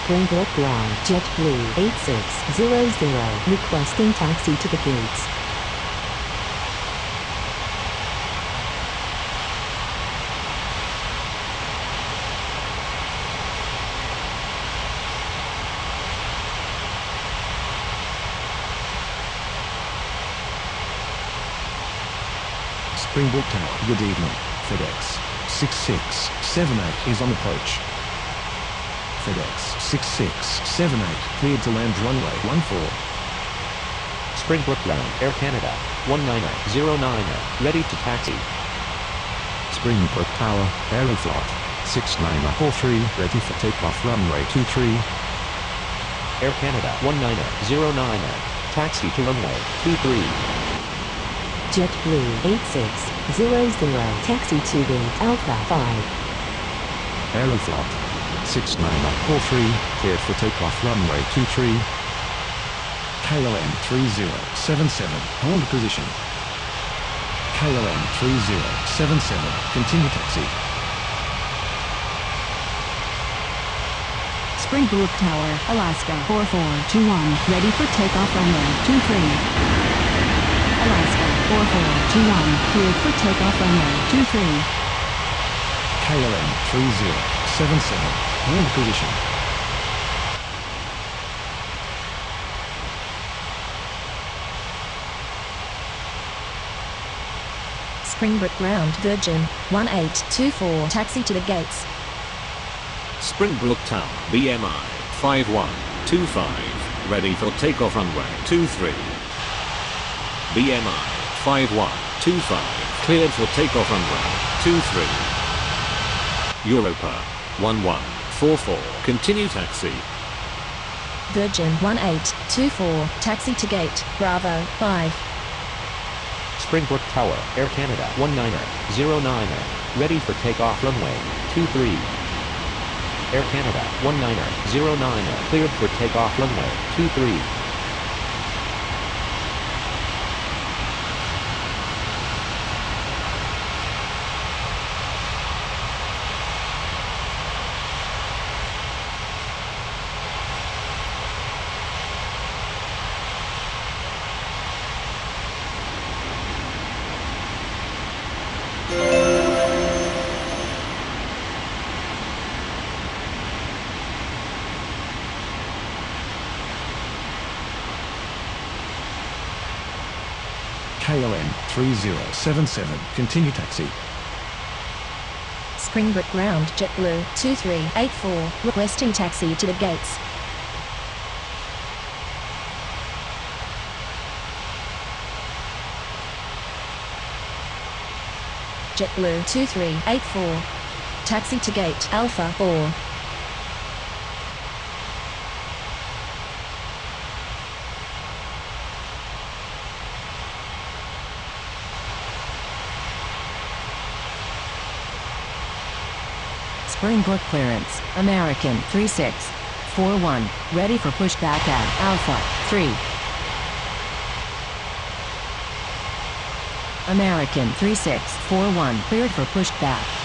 Springbrook ground, JetBlue 8600, requesting taxi to the gates. Springbrook Tower, good evening. FedEx 6678 is on approach. FedEx 6678, cleared to land runway 14. Springbrook ground, Air Canada 1909er, ready to taxi. Springbrook Tower, Aeroflot 6943, ready for takeoff runway 23. Air Canada 1909er, taxi to runway 23. JetBlue 8600, taxi to gate Alpha 5. Aeroflot 6943, cleared for takeoff runway 23. KLM 3077, hold position. KLM 3077, continue taxi. Springbrook Tower, Alaska 4421, ready for takeoff runway 23. Alaska 4421, cleared for takeoff runway 23. KLM 3077, hold position. Springbrook ground, Virgin 1824, taxi to the gates. Springbrook Tower, BMI 5125. Ready for takeoff runway 23. BMI 5125. Cleared for takeoff runway 23. Europa 1144. Continue taxi. Virgin 1824, taxi to gate Bravo 5. Springbrook Tower, Air Canada 1909er, ready for takeoff runway 23. Air Canada 1909er, cleared for takeoff runway 23. KLM 3077, continue taxi. Springbrook ground, JetBlue 2384, requesting taxi to the gates. JetBlue 2384, taxi to gate Alpha 4. Springbrook clearance, American 3641, ready for pushback at Alpha 3. American 3641, cleared for pushback.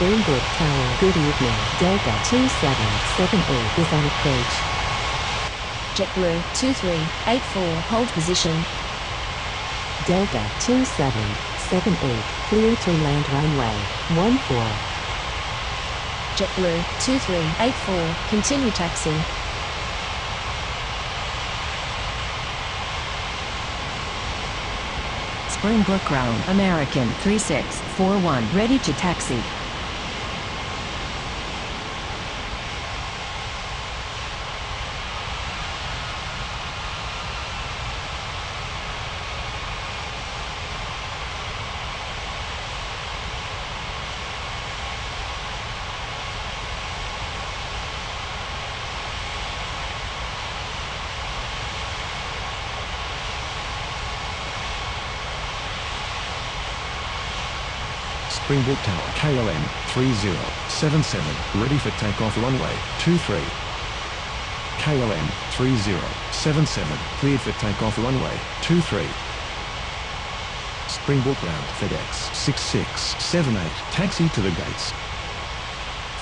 Springbrook Tower, good evening. Delta 2778 is on approach. JetBlue 2384, hold position. Delta 2778, clear to land runway 14. JetBlue 2384, continue taxi. Springbrook ground, American 3641, ready to taxi. Springbrook Tower, KLM 3077, ready for takeoff runway 23. KLM 3077, cleared for takeoff runway 23. Springbrook ground, FedEx 6678, taxi to the gates.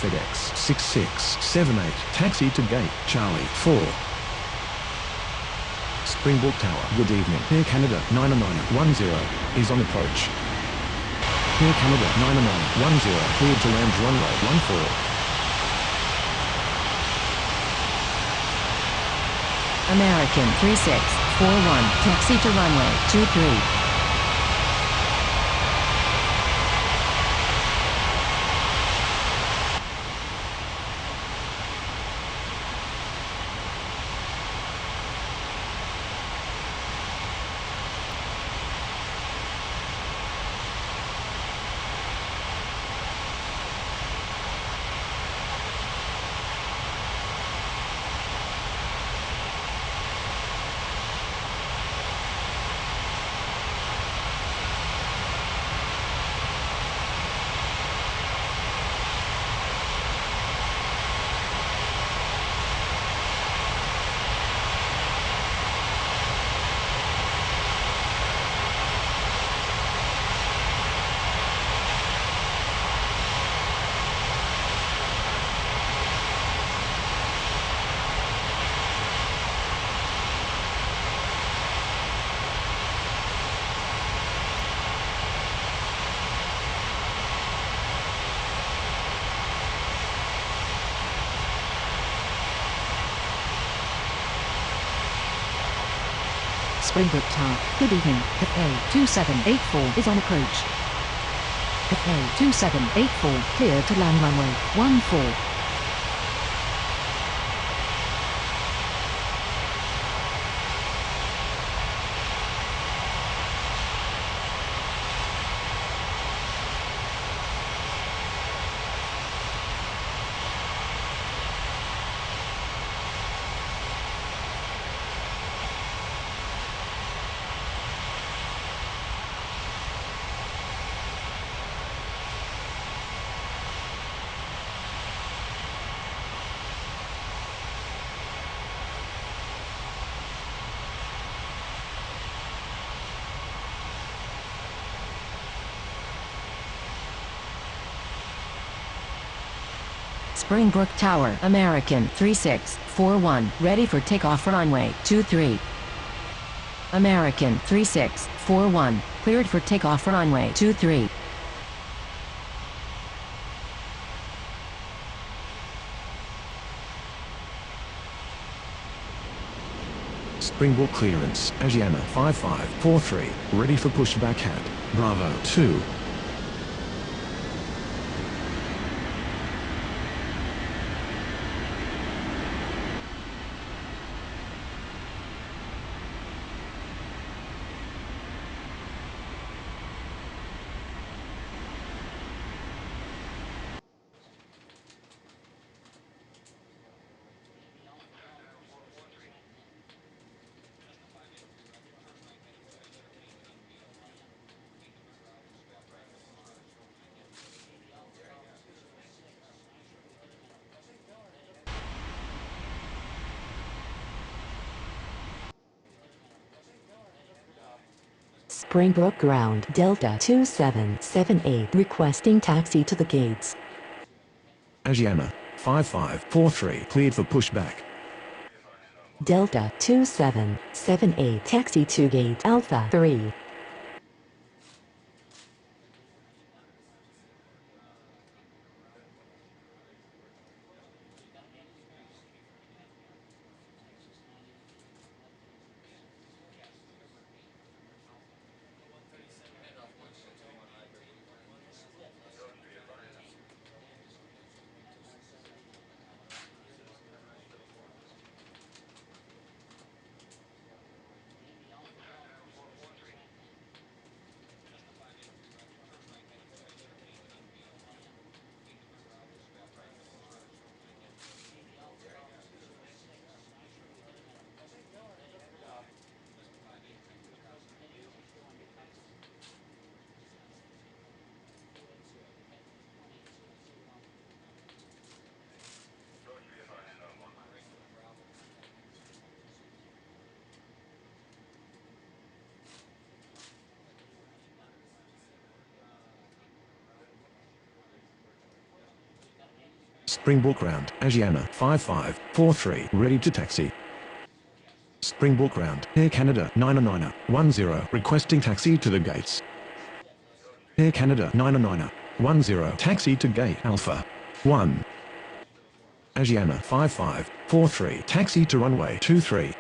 FedEx 6678, taxi to gate Charlie 4. Springbrook Tower, good evening. Air Canada 9910 is on approach. Air Canada 9910, cleared to land runway 14. American 3641, taxi to runway 23. Springbrook Tower, good evening. FA 2784 is on approach. FA 2784, clear to land runway 14. Springbrook Tower, American 3641, ready for takeoff runway 23. American 3641, cleared for takeoff runway 23. Springbrook clearance, Asiana 5543, ready for pushback at Bravo 2. Springbrook ground Delta 2778 requesting taxi to the gates. Asiana 5543 cleared for pushback. Delta 2778 taxi to gate Alpha 3. Springbrook round, Asiana 5543, ready to taxi. Springbrook round, Air Canada 99010, requesting taxi to the gates. Air Canada 99010, taxi to gate Alpha 1. Asiana 5543, taxi to runway 23.